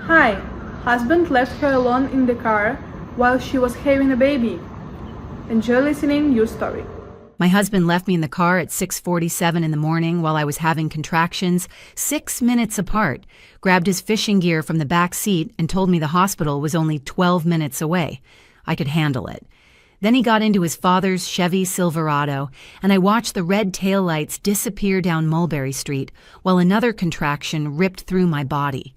Hi, husband left her alone in the car while she was having a baby. Enjoy listening your story. My husband left me in the car at 6:47 in the morning while I was having contractions 6 minutes apart, grabbed his fishing gear from the back seat and told me the hospital was only 12 minutes away. I could handle it. Then he got into his father's Chevy Silverado, and I watched the red taillights disappear down Mulberry Street while another contraction ripped through my body.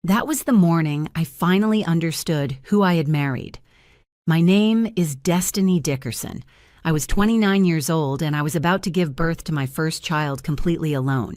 That was the morning I finally understood who I had married. My name is Destiny Dickerson. I was 29 years old, and I was about to give birth to my first child completely alone.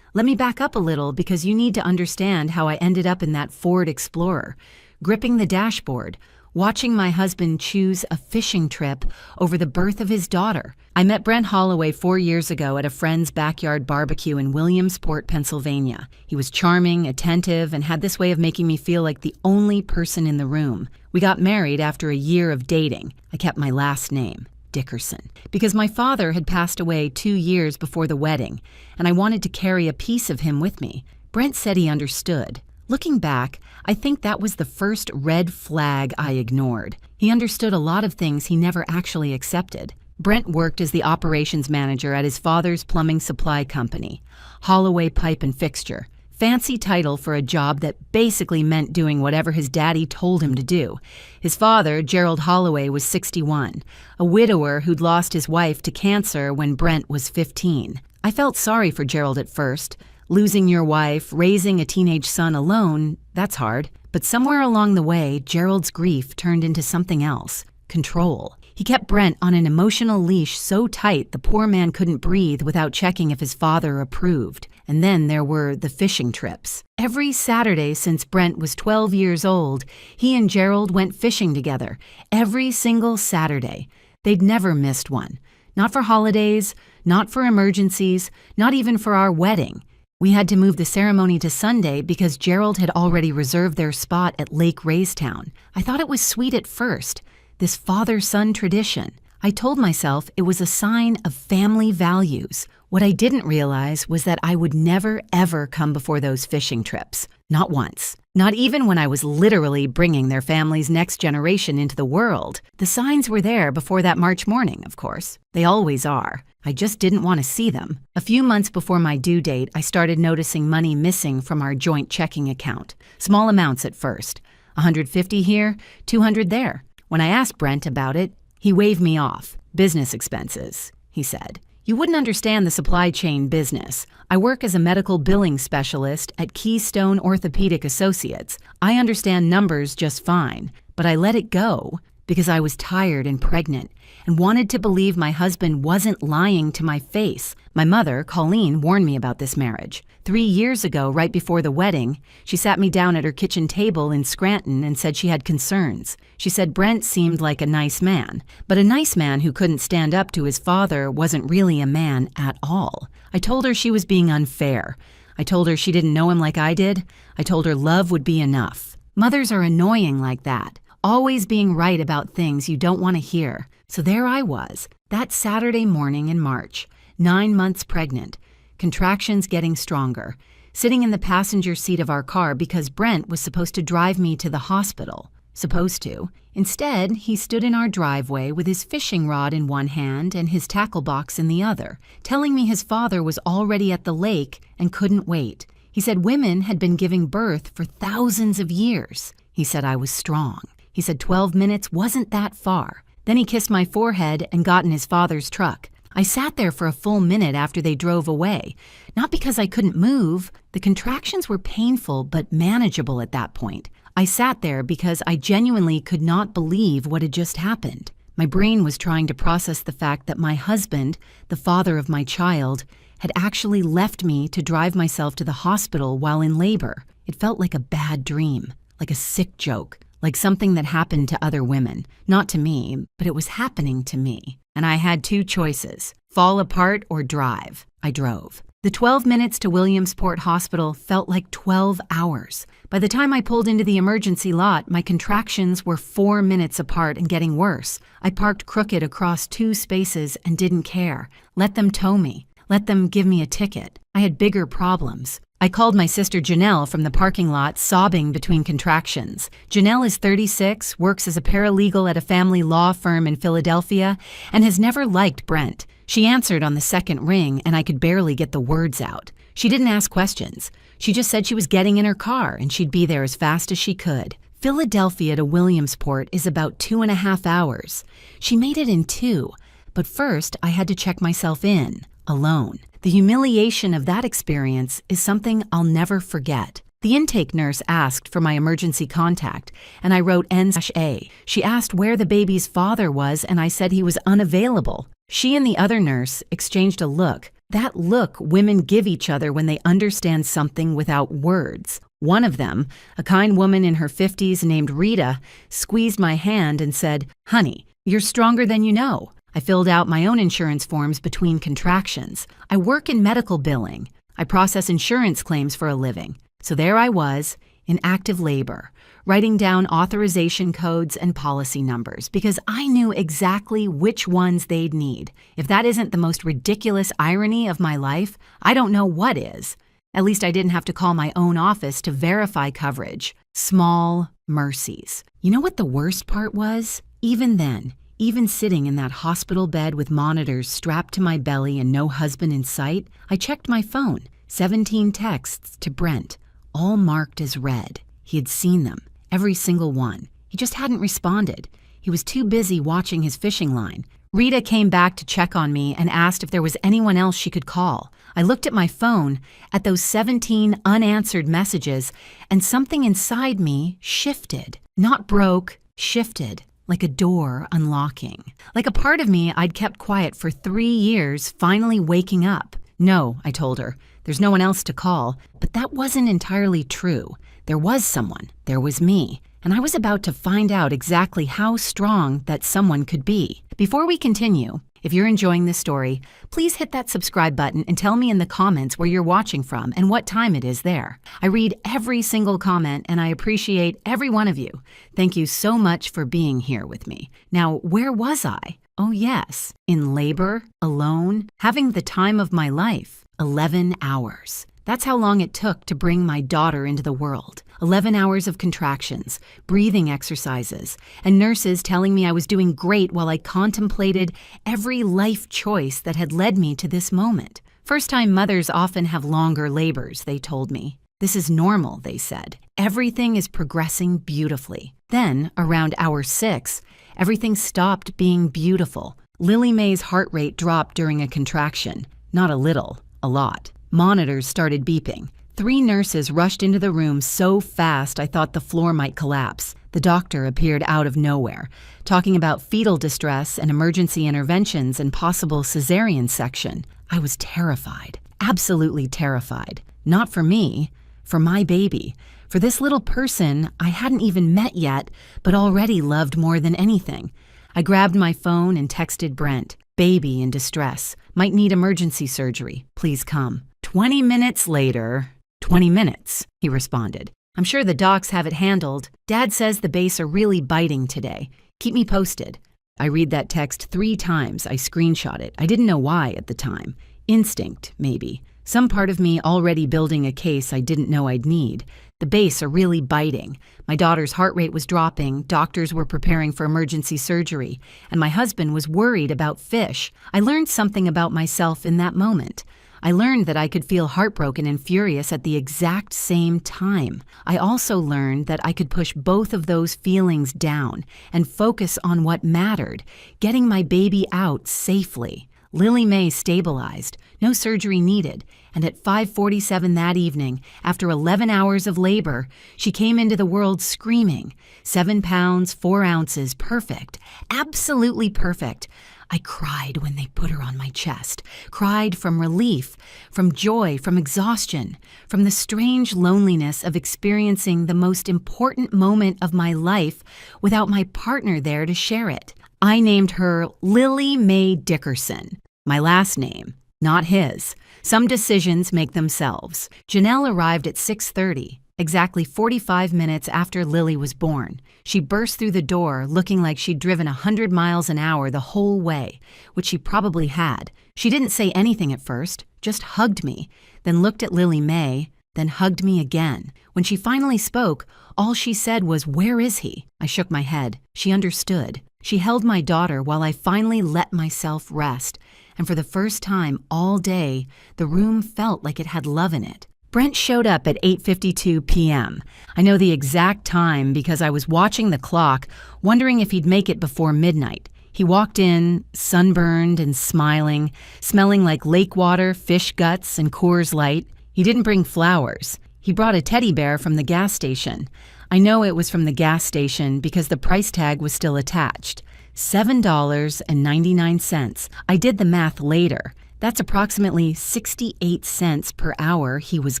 Let me back up a little because you need to understand how I ended up in that Ford Explorer, gripping the dashboard, watching my husband choose a fishing trip over the birth of his daughter. I met Brent Holloway 4 years ago at a friend's backyard barbecue in Williamsport, Pennsylvania. He was charming, attentive, and had this way of making me feel like the only person in the room. We got married after a year of dating. I kept my last name, Dickerson, because my father had passed away 2 years before the wedding, and I wanted to carry a piece of him with me. Brent said he understood. Looking back, I think that was the first red flag I ignored. He understood a lot of things he never actually accepted. Brent worked as the operations manager at his father's plumbing supply company, Holloway Pipe and Fixture. Fancy title for a job that basically meant doing whatever his daddy told him to do. His father, Gerald Holloway, was 61, a widower who'd lost his wife to cancer when Brent was 15. I felt sorry for Gerald at first. Losing your wife, raising a teenage son alone, that's hard. But somewhere along the way, Gerald's grief turned into something else: control. He kept Brent on an emotional leash so tight the poor man couldn't breathe without checking if his father approved. And then there were the fishing trips. Every Saturday since Brent was 12 years old, he and Gerald went fishing together. Every single Saturday. They'd never missed one. Not for holidays, not for emergencies, not even for our wedding. We had to move the ceremony to Sunday because Gerald had already reserved their spot at Lake Raystown. I thought it was sweet at first, this father-son tradition. I told myself it was a sign of family values. What I didn't realize was that I would never, ever come before those fishing trips. Not once. Not even when I was literally bringing their family's next generation into the world. The signs were there before that March morning, of course. They always are. I just didn't want to see them. A few months before my due date, I started noticing money missing from our joint checking account. Small amounts at first. 150 here, 200 there. When I asked Brent about it, he waved me off. Business expenses, he said. You wouldn't understand the supply chain business. I work as a medical billing specialist at Keystone Orthopedic Associates. I understand numbers just fine, but I let it go because I was tired and pregnant and wanted to believe my husband wasn't lying to my face. My mother, Colleen, warned me about this marriage. 3 years ago, right before the wedding, she sat me down at her kitchen table in Scranton and said she had concerns. She said Brent seemed like a nice man, but a nice man who couldn't stand up to his father wasn't really a man at all. I told her she was being unfair. I told her she didn't know him like I did. I told her love would be enough. Mothers are annoying like that, always being right about things you don't want to hear. So there I was, that Saturday morning in March, 9 months pregnant, contractions getting stronger, sitting in the passenger seat of our car because Brent was supposed to drive me to the hospital. Supposed to. Instead, he stood in our driveway with his fishing rod in one hand and his tackle box in the other, telling me his father was already at the lake and couldn't wait. He said women had been giving birth for thousands of years. He said I was strong. He said 12 minutes wasn't that far. Then he kissed my forehead and got in his father's truck. I sat there for a full minute after they drove away. Not because I couldn't move. The contractions were painful but manageable at that point. I sat there because I genuinely could not believe what had just happened. My brain was trying to process the fact that my husband, the father of my child, had actually left me to drive myself to the hospital while in labor. It felt like a bad dream, like a sick joke. Like something that happened to other women. Not to me, but it was happening to me. And I had 2 choices, fall apart or drive. I drove. The 12 minutes to Williamsport Hospital felt like 12 hours. By the time I pulled into the emergency lot, my contractions were 4 minutes apart and getting worse. I parked crooked across 2 spaces and didn't care. Let them tow me. let them give me a ticket. I had bigger problems. I called my sister Janelle from the parking lot, sobbing between contractions. Janelle is 36, works as a paralegal at a family law firm in Philadelphia, and has never liked Brent. She answered on the second ring, and I could barely get the words out. She didn't ask questions. She just said she was getting in her car, and she'd be there as fast as she could. Philadelphia to Williamsport is about 2.5 hours. She made it in 2, but first I had to check myself in, alone. The humiliation of that experience is something I'll never forget. The intake nurse asked for my emergency contact, and I wrote N-A. She asked where the baby's father was, and I said he was unavailable. She and the other nurse exchanged a look. That look women give each other when they understand something without words. One of them, a kind woman in her 50s named Rita, squeezed my hand and said, "Honey, you're stronger than you know." I filled out my own insurance forms between contractions. I work in medical billing. I process insurance claims for a living. So there I was, in active labor, writing down authorization codes and policy numbers because I knew exactly which ones they'd need. If that isn't the most ridiculous irony of my life, I don't know what is. At least I didn't have to call my own office to verify coverage. Small mercies. You know what the worst part was? Even then, even sitting in that hospital bed with monitors strapped to my belly and no husband in sight, I checked my phone. 17 texts to Brent, all marked as read. He had seen them, every single one. He just hadn't responded. He was too busy watching his fishing line. Rita came back to check on me and asked if there was anyone else she could call. I looked at my phone, at those 17 unanswered messages, and something inside me shifted. Not broke, shifted. Like a door unlocking. Like a part of me I'd kept quiet for 3 years finally waking up. No, I told her, there's no one else to call. But that wasn't entirely true. There was someone. There was me. And I was about to find out exactly how strong that someone could be. Before we continue, if you're enjoying this story, please hit that subscribe button and tell me in the comments where you're watching from and what time it is there. I read every single comment and I appreciate every one of you. Thank you so much for being here with me. Now, where was I? Oh yes, in labor, alone, having the time of my life. 11 hours. That's how long it took to bring my daughter into the world. 11 hours of contractions, breathing exercises, and nurses telling me I was doing great while I contemplated every life choice that had led me to this moment. First-time mothers often have longer labors, they told me. This is normal, they said. Everything is progressing beautifully. Then, around hour 6, everything stopped being beautiful. Lily Mae's heart rate dropped during a contraction. Not a little, a lot. Monitors started beeping. 3 nurses rushed into the room so fast I thought the floor might collapse. The doctor appeared out of nowhere, talking about fetal distress and emergency interventions and possible cesarean section. I was terrified, absolutely terrified. Not for me, for my baby, for this little person I hadn't even met yet, but already loved more than anything. I grabbed my phone and texted Brent. Baby in distress. Might need emergency surgery. Please come. 20 minutes later, 20 minutes, he responded. I'm sure the docs have it handled. Dad says the base are really biting today. Keep me posted. I read that text 3 times. I screenshot it. I didn't know why at the time. Instinct, maybe. Some part of me already building a case I didn't know I'd need. The base are really biting. My daughter's heart rate was dropping, doctors were preparing for emergency surgery, and my husband was worried about fish. I learned something about myself in that moment. I learned that I could feel heartbroken and furious at the exact same time. I also learned that I could push both of those feelings down and focus on what mattered, getting my baby out safely. Lily Mae stabilized, no surgery needed, and at 5:47 that evening, after 11 hours of labor, she came into the world screaming. 7 pounds, 4 ounces, perfect, absolutely perfect. I cried when they put her on my chest, cried from relief, from joy, from exhaustion, from the strange loneliness of experiencing the most important moment of my life without my partner there to share it. I named her Lily Mae Dickerson, my last name, not his. Some decisions make themselves. Janelle arrived at 6:30. Exactly 45 minutes after Lily was born. She burst through the door looking like she'd driven 100 miles an hour the whole way, which she probably had. She didn't say anything at first, just hugged me, then looked at Lily May, then hugged me again. When she finally spoke, all she said was, "Where is he?" I shook my head. She understood. She held my daughter while I finally let myself rest, and for the first time all day, the room felt like it had love in it. Brent showed up at 8:52 p.m. I know the exact time because I was watching the clock, wondering if he'd make it before midnight. He walked in, sunburned and smiling, smelling like lake water, fish guts, and Coors Light. He didn't bring flowers. He brought a teddy bear from the gas station. I know it was from the gas station because the price tag was still attached. $7.99. I did the math later. That's approximately 68 cents per hour he was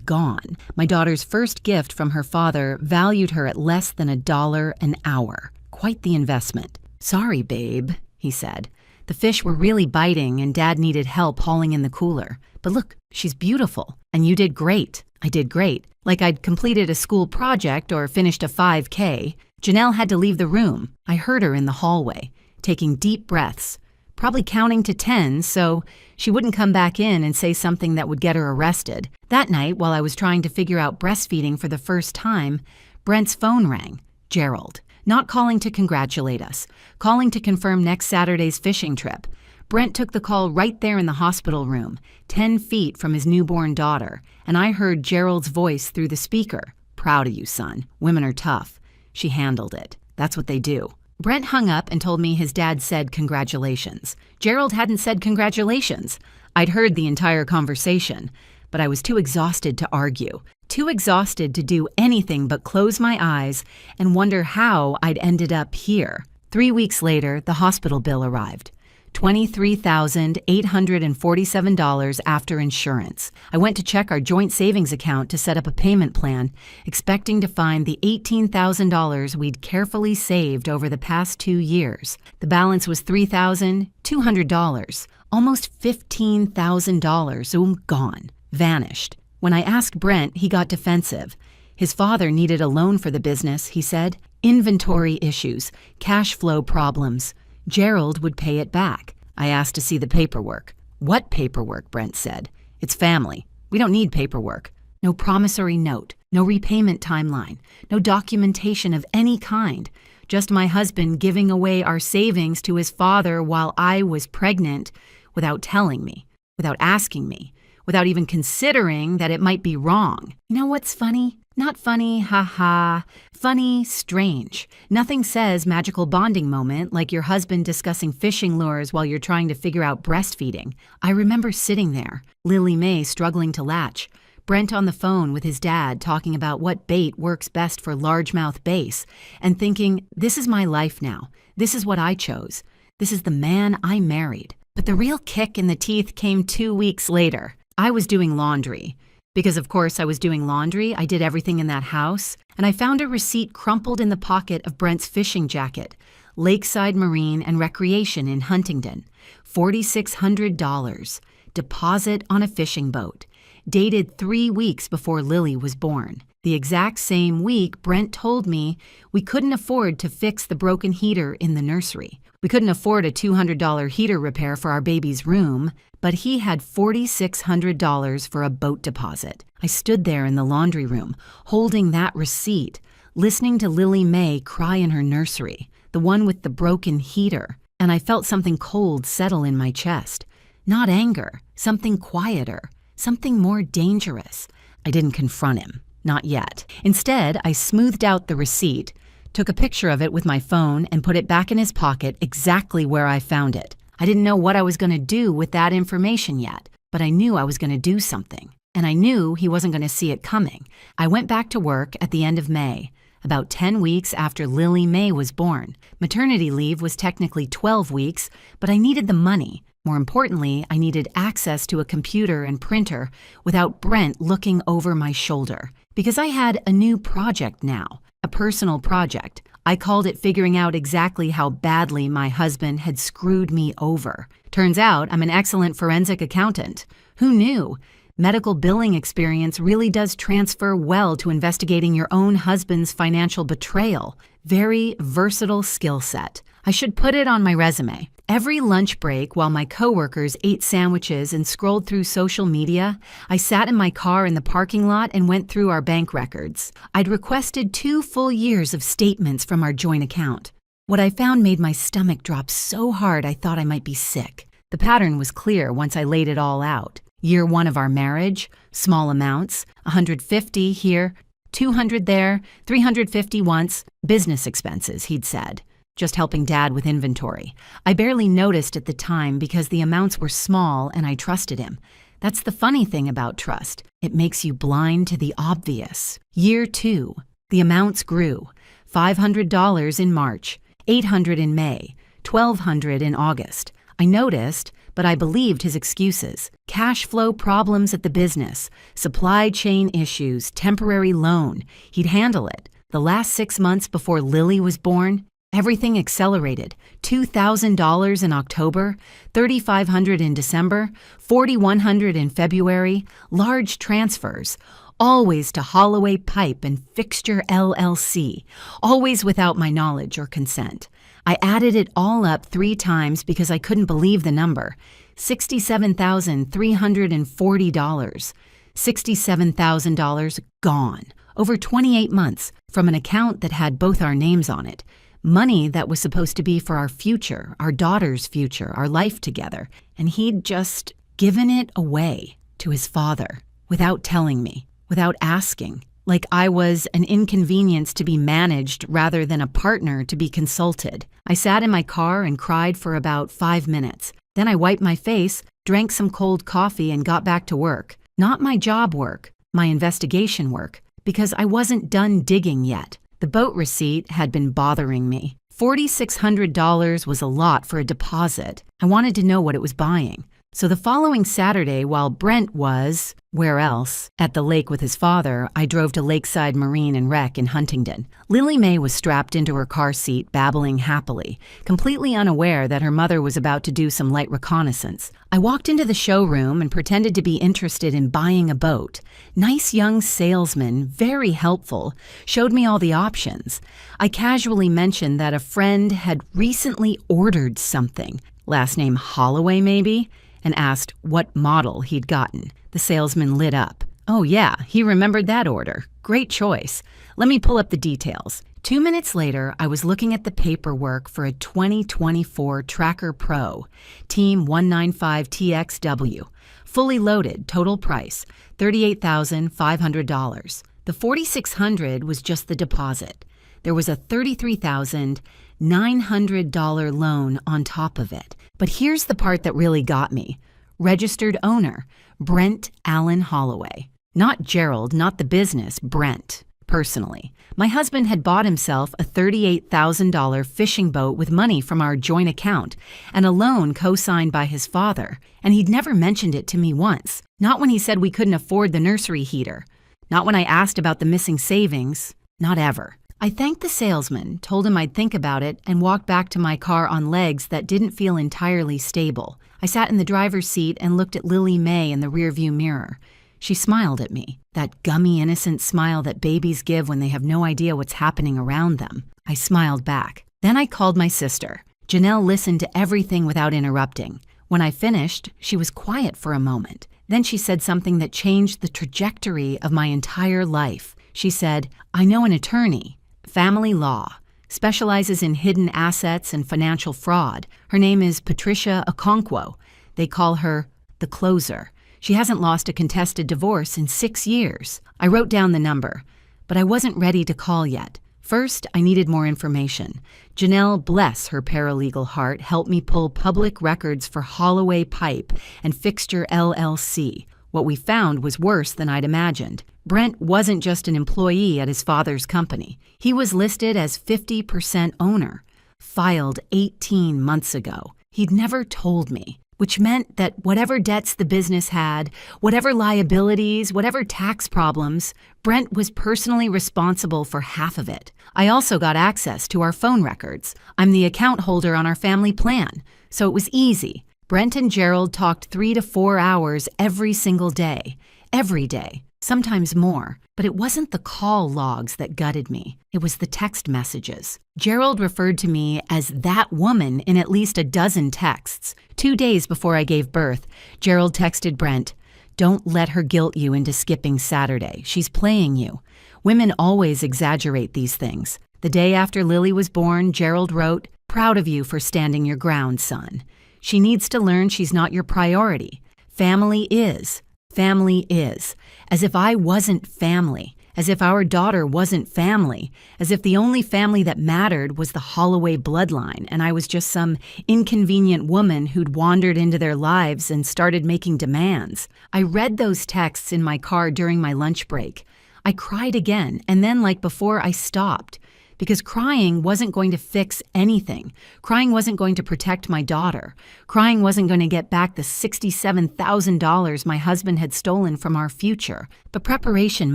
gone. My daughter's first gift from her father valued her at less than $1 an hour. Quite the investment. "Sorry, babe," he said. "The fish were really biting and Dad needed help hauling in the cooler. But look, she's beautiful. And you did great." I did great. Like I'd completed a school project or finished a 5K. Janelle had to leave the room. I heard her in the hallway, taking deep breaths, probably counting to 10 so she wouldn't come back in and say something that would get her arrested. That night, while I was trying to figure out breastfeeding for the first time, Brent's phone rang. Gerald. Not calling to congratulate us, calling to confirm next Saturday's fishing trip. Brent took the call right there in the hospital room, 10 feet from his newborn daughter, and I heard Gerald's voice through the speaker. "Proud of you, son. Women are tough." She handled it. That's what they do. Brent hung up and told me his dad said congratulations. Gerald hadn't said congratulations. I'd heard the entire conversation, but I was too exhausted to argue, too exhausted to do anything but close my eyes and wonder how I'd ended up here. 3 weeks later, the hospital bill arrived. $23,847 after insurance. I went to check our joint savings account to set up a payment plan, expecting to find the $18,000 we'd carefully saved over the past 2 years. The balance was $3,200, almost $15,000, gone, vanished. When I asked Brent, he got defensive. His father needed a loan for the business, he said. Inventory issues, cash flow problems. Gerald would pay it back. I asked to see the paperwork. "What paperwork?" Brent said. "It's family. We don't need paperwork. No promissory note, no repayment timeline, no documentation of any kind. Just my husband giving away our savings to his father while I was pregnant without telling me, without asking me, without even considering that it might be wrong. You know what's funny? Not funny, haha. Funny, strange. Nothing says magical bonding moment like your husband discussing fishing lures while you're trying to figure out breastfeeding. I remember sitting there, Lily May struggling to latch, Brent on the phone with his dad talking about what bait works best for largemouth bass, and thinking, this is my life now. This is what I chose. This is the man I married. But the real kick in the teeth came 2 weeks later. I was doing laundry. Because of course I was doing laundry, I did everything in that house, and I found a receipt crumpled in the pocket of Brent's fishing jacket, Lakeside Marine and Recreation in Huntington, $4,600, deposit on a fishing boat, dated 3 weeks before Lily was born. The exact same week, Brent told me we couldn't afford to fix the broken heater in the nursery. We couldn't afford a $200 heater repair for our baby's room, but he had $4,600 for a boat deposit. I stood there in the laundry room, holding that receipt, listening to Lily May cry in her nursery, the one with the broken heater, and I felt something cold settle in my chest. Not anger, something quieter, something more dangerous. I didn't confront him. Not yet. Instead, I smoothed out the receipt, took a picture of it with my phone, and put it back in his pocket exactly where I found it. I didn't know what I was going to do with that information yet, but I knew I was going to do something. And I knew he wasn't going to see it coming. I went back to work at the end of May, about 10 weeks after Lily May was born. Maternity leave was technically 12 weeks, but I needed the money. More importantly, I needed access to a computer and printer without Brent looking over my shoulder. Because I had a new project now, a personal project. I called it figuring out exactly how badly my husband had screwed me over. Turns out I'm an excellent forensic accountant. Who knew? Medical billing experience really does transfer well to investigating your own husband's financial betrayal. Very versatile skill set. I should put it on my resume. Every lunch break, while my coworkers ate sandwiches and scrolled through social media, I sat in my car in the parking lot and went through our bank records. I'd requested 2 full years of statements from our joint account. What I found made my stomach drop so hard I thought I might be sick. The pattern was clear once I laid it all out. Year 1 of our marriage, small amounts, 150 here, 200 there, 350 once, business expenses, he'd said. Just helping Dad with inventory. I barely noticed at the time because the amounts were small and I trusted him. That's the funny thing about trust. It makes you blind to the obvious. Year 2, the amounts grew. $500 in March, $800 in May, $1,200 in August. I noticed, but I believed his excuses. Cash flow problems at the business, supply chain issues, temporary loan. He'd handle it. The last 6 months before Lily was born, everything accelerated. $2,000 in October, $3,500 in December, $4,100 in February, large transfers, always to Holloway Pipe and Fixture LLC, always without my knowledge or consent. I added it all up 3 times because I couldn't believe the number. $67,340. $67,000 gone. Over 28 months, from an account that had both our names on it. Money that was supposed to be for our future, our daughter's future, our life together. And he'd just given it away to his father without telling me, without asking. Like I was an inconvenience to be managed rather than a partner to be consulted. I sat in my car and cried for about 5 minutes. Then I wiped my face, drank some cold coffee, and got back to work. Not my job work, my investigation work, because I wasn't done digging yet. The boat receipt had been bothering me. $4,600 was a lot for a deposit. I wanted to know what it was buying. So the following Saturday, while Brent was, where else, at the lake with his father, I drove to Lakeside Marine and Rec in Huntington. Lily Mae was strapped into her car seat, babbling happily, completely unaware that her mother was about to do some light reconnaissance. I walked into the showroom and pretended to be interested in buying a boat. Nice young salesman, very helpful, showed me all the options. I casually mentioned that a friend had recently ordered something, last name Holloway maybe, and asked what model he'd gotten. The salesman lit up. Oh yeah, he remembered that order. Great choice. Let me pull up the details. 2 minutes later, I was looking at the paperwork for a 2024 Tracker Pro, Team 195TXW. Fully loaded, total price, $38,500. The $4,600 was just the deposit. There was a $33,900 loan on top of it. But here's the part that really got me. Registered owner, Brent Allen Holloway. Not Gerald, not the business, Brent, personally. My husband had bought himself a $38,000 fishing boat with money from our joint account and a loan co-signed by his father. And he'd never mentioned it to me once. Not when he said we couldn't afford the nursery heater. Not when I asked about the missing savings. Not ever. I thanked the salesman, told him I'd think about it, and walked back to my car on legs that didn't feel entirely stable. I sat in the driver's seat and looked at Lily Mae in the rearview mirror. She smiled at me, that gummy, innocent smile that babies give when they have no idea what's happening around them. I smiled back. Then I called my sister. Janelle listened to everything without interrupting. When I finished, she was quiet for a moment. Then she said something that changed the trajectory of my entire life. She said, "I know an attorney. Family law, specializes in hidden assets and financial fraud. Her name is Patricia Okonkwo. They call her the closer. She hasn't lost a contested divorce in 6 years." I wrote down the number, but I wasn't ready to call yet. First, I needed more information. Janelle, bless her paralegal heart, helped me pull public records for Holloway Pipe and Fixture LLC. What we found was worse than I'd imagined. Brent wasn't just an employee at his father's company. He was listed as 50% owner, filed 18 months ago. He'd never told me, which meant that whatever debts the business had, whatever liabilities, whatever tax problems, Brent was personally responsible for half of it. I also got access to our phone records. I'm the account holder on our family plan, so it was easy. Brent and Gerald talked 3 to 4 hours every single day. Every day. Sometimes more. But it wasn't the call logs that gutted me. It was the text messages. Gerald referred to me as that woman in at least a dozen texts. 2 days before I gave birth, Gerald texted Brent, "Don't let her guilt you into skipping Saturday. She's playing you. Women always exaggerate these things." The day after Lily was born, Gerald wrote, "Proud of you for standing your ground, son. She needs to learn she's not your priority. Family is. Family is. As if I wasn't family. As if our daughter wasn't family. As if the only family that mattered was the Holloway bloodline and I was just some inconvenient woman who'd wandered into their lives and started making demands." I read those texts in my car during my lunch break. I cried again, and then like before, I stopped. Because crying wasn't going to fix anything. Crying wasn't going to protect my daughter. Crying wasn't going to get back the $67,000 my husband had stolen from our future. But preparation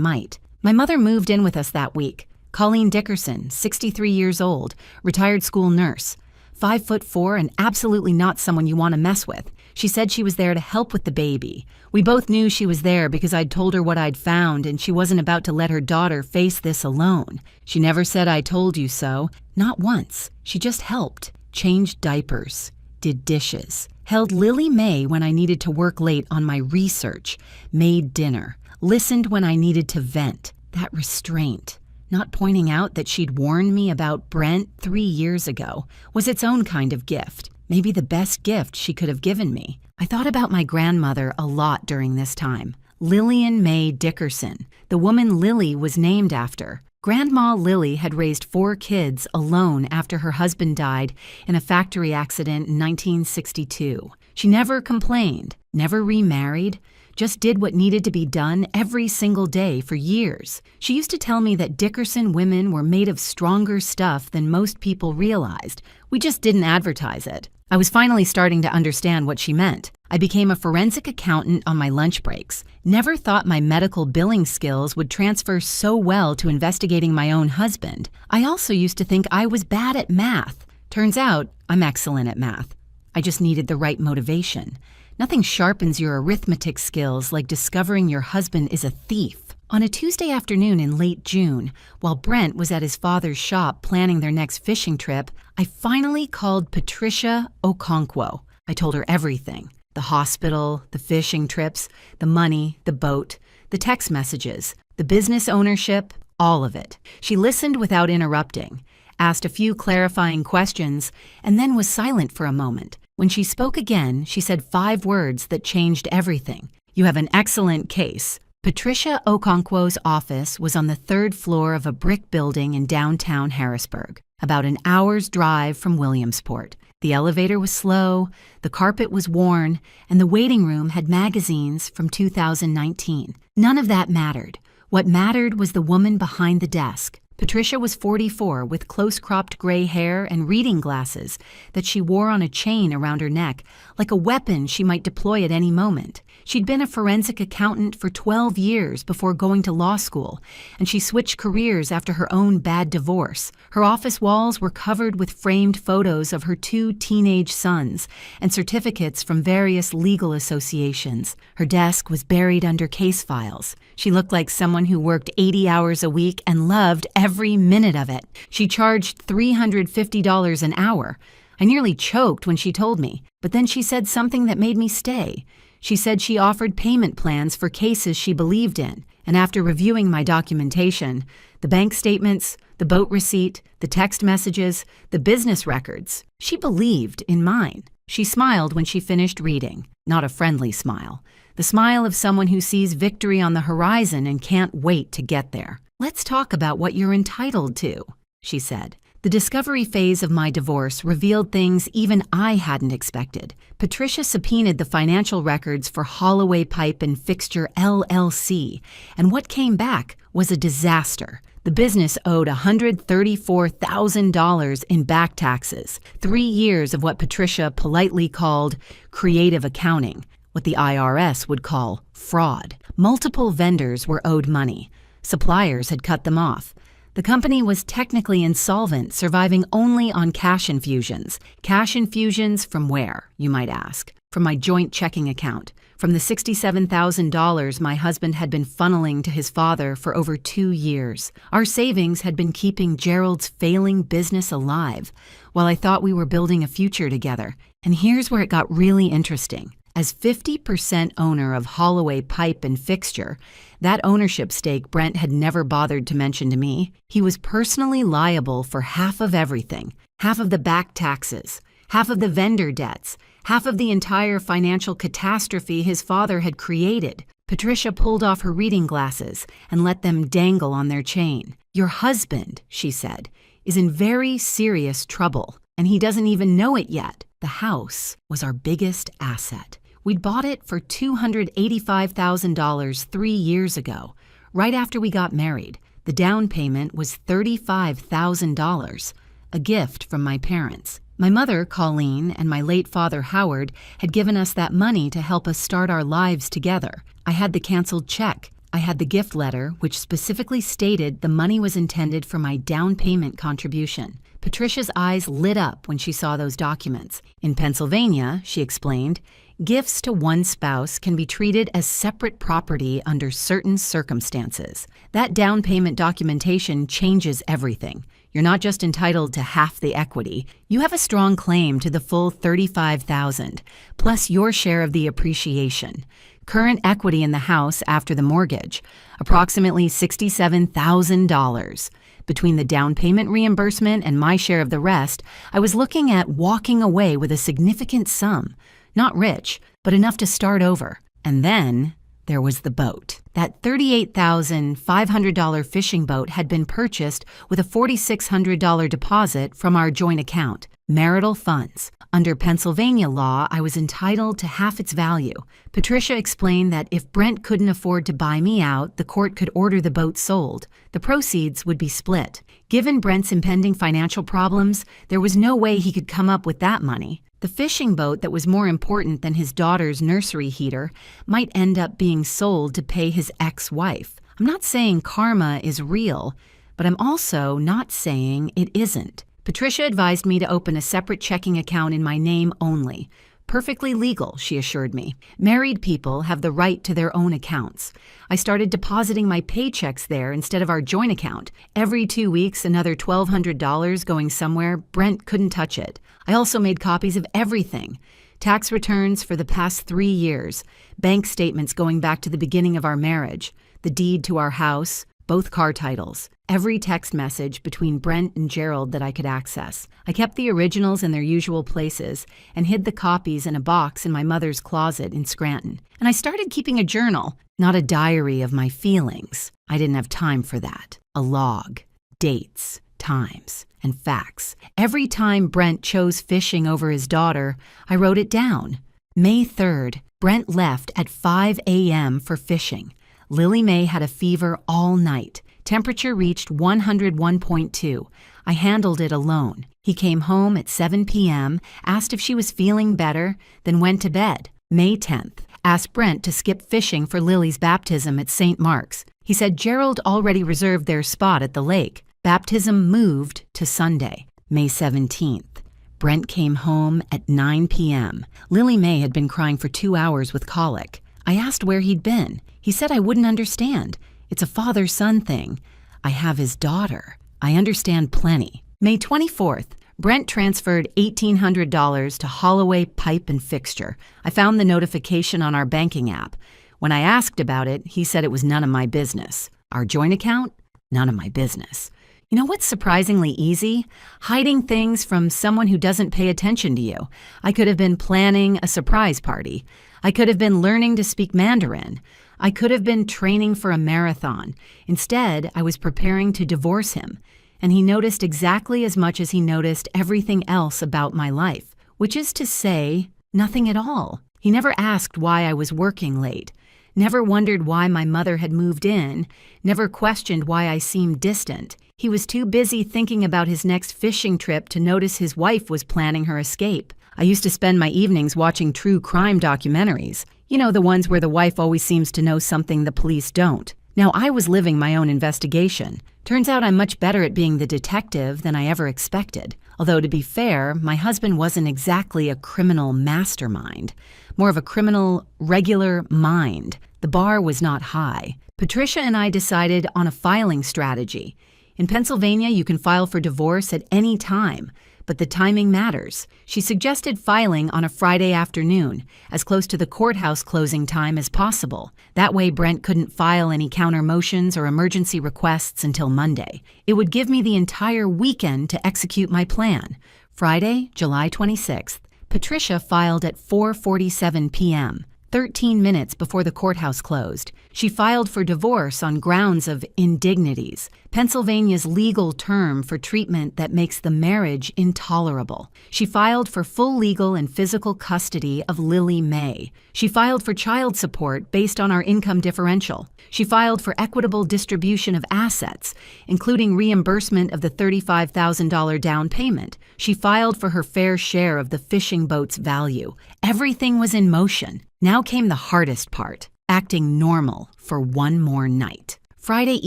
might. My mother moved in with us that week. Colleen Dickerson, 63 years old, retired school nurse. 5'4" and absolutely not someone you want to mess with. She said she was there to help with the baby. We both knew she was there because I'd told her what I'd found and she wasn't about to let her daughter face this alone. She never said "I told you so." Not once. She just helped. Changed diapers. Did dishes. Held Lily May when I needed to work late on my research. Made dinner. Listened when I needed to vent. That restraint. Not pointing out that she'd warned me about Brent 3 years ago was its own kind of gift. Maybe the best gift she could have given me. I thought about my grandmother a lot during this time. Lillian May Dickerson, the woman Lily was named after. Grandma Lily had raised 4 kids alone after her husband died in a factory accident in 1962. She never complained, never remarried, just did what needed to be done every single day for years. She used to tell me that Dickerson women were made of stronger stuff than most people realized. We just didn't advertise it. I was finally starting to understand what she meant. I became a forensic accountant on my lunch breaks. Never thought my medical billing skills would transfer so well to investigating my own husband. I also used to think I was bad at math. Turns out, I'm excellent at math. I just needed the right motivation. Nothing sharpens your arithmetic skills like discovering your husband is a thief. On a Tuesday afternoon in late June, while Brent was at his father's shop planning their next fishing trip, I finally called Patricia Okonkwo. I told her everything. The hospital, the fishing trips, the money, the boat, the text messages, the business ownership, all of it. She listened without interrupting, asked a few clarifying questions, and then was silent for a moment. When she spoke again, she said 5 words that changed everything. "You have an excellent case." Patricia Okonkwo's office was on the 3rd floor of a brick building in downtown Harrisburg, about an hour's drive from Williamsport. The elevator was slow, the carpet was worn, and the waiting room had magazines from 2019. None of that mattered. What mattered was the woman behind the desk. Patricia was 44 with close-cropped gray hair and reading glasses that she wore on a chain around her neck, like a weapon she might deploy at any moment. She'd been a forensic accountant for 12 years before going to law school, and she switched careers after her own bad divorce. Her office walls were covered with framed photos of her 2 teenage sons and certificates from various legal associations. Her desk was buried under case files. She looked like someone who worked 80 hours a week and loved every minute of it. She charged $350 an hour. I nearly choked when she told me, but then she said something that made me stay. She said she offered payment plans for cases she believed in, and after reviewing my documentation, the bank statements, the boat receipt, the text messages, the business records, she believed in mine. She smiled when she finished reading, not a friendly smile, the smile of someone who sees victory on the horizon and can't wait to get there. "Let's talk about what you're entitled to," she said. The discovery phase of my divorce revealed things even I hadn't expected. Patricia subpoenaed the financial records for Holloway Pipe and Fixture LLC, and what came back was a disaster. The business owed $134,000 in back taxes, 3 years of what Patricia politely called creative accounting, what the IRS would call fraud. Multiple vendors were owed money. Suppliers had cut them off. The company was technically insolvent, surviving only on cash infusions. Cash infusions from where, you might ask? from my joint checking account, from the $67,000 my husband had been funneling to his father for over 2 years. Our savings had been keeping Gerald's failing business alive, while I thought we were building a future together. And here's where it got really interesting. As 50% owner of Holloway Pipe and Fixture, that ownership stake Brent had never bothered to mention to me, he was personally liable for half of everything, half of the back taxes, half of the vendor debts, half of the entire financial catastrophe his father had created. Patricia pulled off her reading glasses and let them dangle on their chain. "Your husband," she said, "is in very serious trouble, and he doesn't even know it yet." The house was our biggest asset. We'd bought it for $285,000 3 years ago, right after we got married. The down payment was $35,000, a gift from my parents. My mother, Colleen, and my late father, Howard, had given us that money to help us start our lives together. I had the canceled check. I had the gift letter, which specifically stated the money was intended for my down payment contribution. Patricia's eyes lit up when she saw those documents. In Pennsylvania, she explained, gifts to one spouse can be treated as separate property under certain circumstances. That down payment documentation changes everything. You're not just entitled to half the equity. You have a strong claim to the full $35,000, plus your share of the appreciation. Current equity in the house after the mortgage, approximately $67,000. Between the down payment reimbursement and my share of the rest, I was looking at walking away with a significant sum. Not rich, but enough to start over. And then there was the boat. That $38,500 fishing boat had been purchased with a $4,600 deposit from our joint account, marital funds. Under Pennsylvania law, I was entitled to half its value. Patricia explained that if Brent couldn't afford to buy me out, the court could order the boat sold. The proceeds would be split. Given Brent's impending financial problems, there was no way he could come up with that money. The fishing boat that was more important than his daughter's nursery heater might end up being sold to pay his ex-wife. I'm not saying karma is real, but I'm also not saying it isn't. Patricia advised me to open a separate checking account in my name only. Perfectly legal, she assured me. Married people have the right to their own accounts. I started depositing my paychecks there instead of our joint account. Every 2 weeks, another $1,200 going somewhere. Brent couldn't touch it. I also made copies of everything. Tax returns for the past 3 years, bank statements going back to the beginning of our marriage, the deed to our house, both car titles, every text message between Brent and Gerald that I could access. I kept the originals in their usual places and hid the copies in a box in my mother's closet in Scranton. And I started keeping a journal, not a diary of my feelings. I didn't have time for that. A log, dates, times, and facts. Every time Brent chose fishing over his daughter, I wrote it down. May 3rd, Brent left at 5 a.m. for fishing. Lily Mae had a fever all night. Temperature reached 101.2. I handled it alone. He came home at 7 p.m., asked if she was feeling better, then went to bed. May 10th, asked Brent to skip fishing for Lily's baptism at St. Mark's. He said Gerald already reserved their spot at the lake. Baptism moved to Sunday. May 17th, Brent came home at 9 p.m. Lily Mae had been crying for 2 hours with colic. I asked where he'd been. He said I wouldn't understand. It's a father-son thing. I have his daughter. I understand plenty. May 24th, Brent transferred $1,800 to Holloway Pipe and Fixture. I found the notification on our banking app. When I asked about it, he said it was none of my business. Our joint account? None of my business. You know what's surprisingly easy? Hiding things from someone who doesn't pay attention to you. I could have been planning a surprise party. I could have been learning to speak Mandarin. I could have been training for a marathon. Instead, I was preparing to divorce him. And he noticed exactly as much as he noticed everything else about my life, which is to say, nothing at all. He never asked why I was working late, never wondered why my mother had moved in, never questioned why I seemed distant. He was too busy thinking about his next fishing trip to notice his wife was planning her escape. I used to spend my evenings watching true crime documentaries. You know, the ones where the wife always seems to know something the police don't. Now, I was living my own investigation. Turns out I'm much better at being the detective than I ever expected. Although, to be fair, my husband wasn't exactly a criminal mastermind, more of a criminal regular mind. The bar was not high. Patricia and I decided on a filing strategy. In Pennsylvania, you can file for divorce at any time, but the timing matters. She suggested filing on a Friday afternoon, as close to the courthouse closing time as possible. That way, Brent couldn't file any counter motions or emergency requests until Monday. It would give me the entire weekend to execute my plan. Friday, July 26th, Patricia filed at 4:47 p.m., 13 minutes before the courthouse closed. She filed for divorce on grounds of indignities, Pennsylvania's legal term for treatment that makes the marriage intolerable. She filed for full legal and physical custody of Lily May. She filed for child support based on our income differential. She filed for equitable distribution of assets, including reimbursement of the $35,000 down payment. She filed for her fair share of the fishing boat's value. Everything was in motion. Now came the hardest part, acting normal for one more night. Friday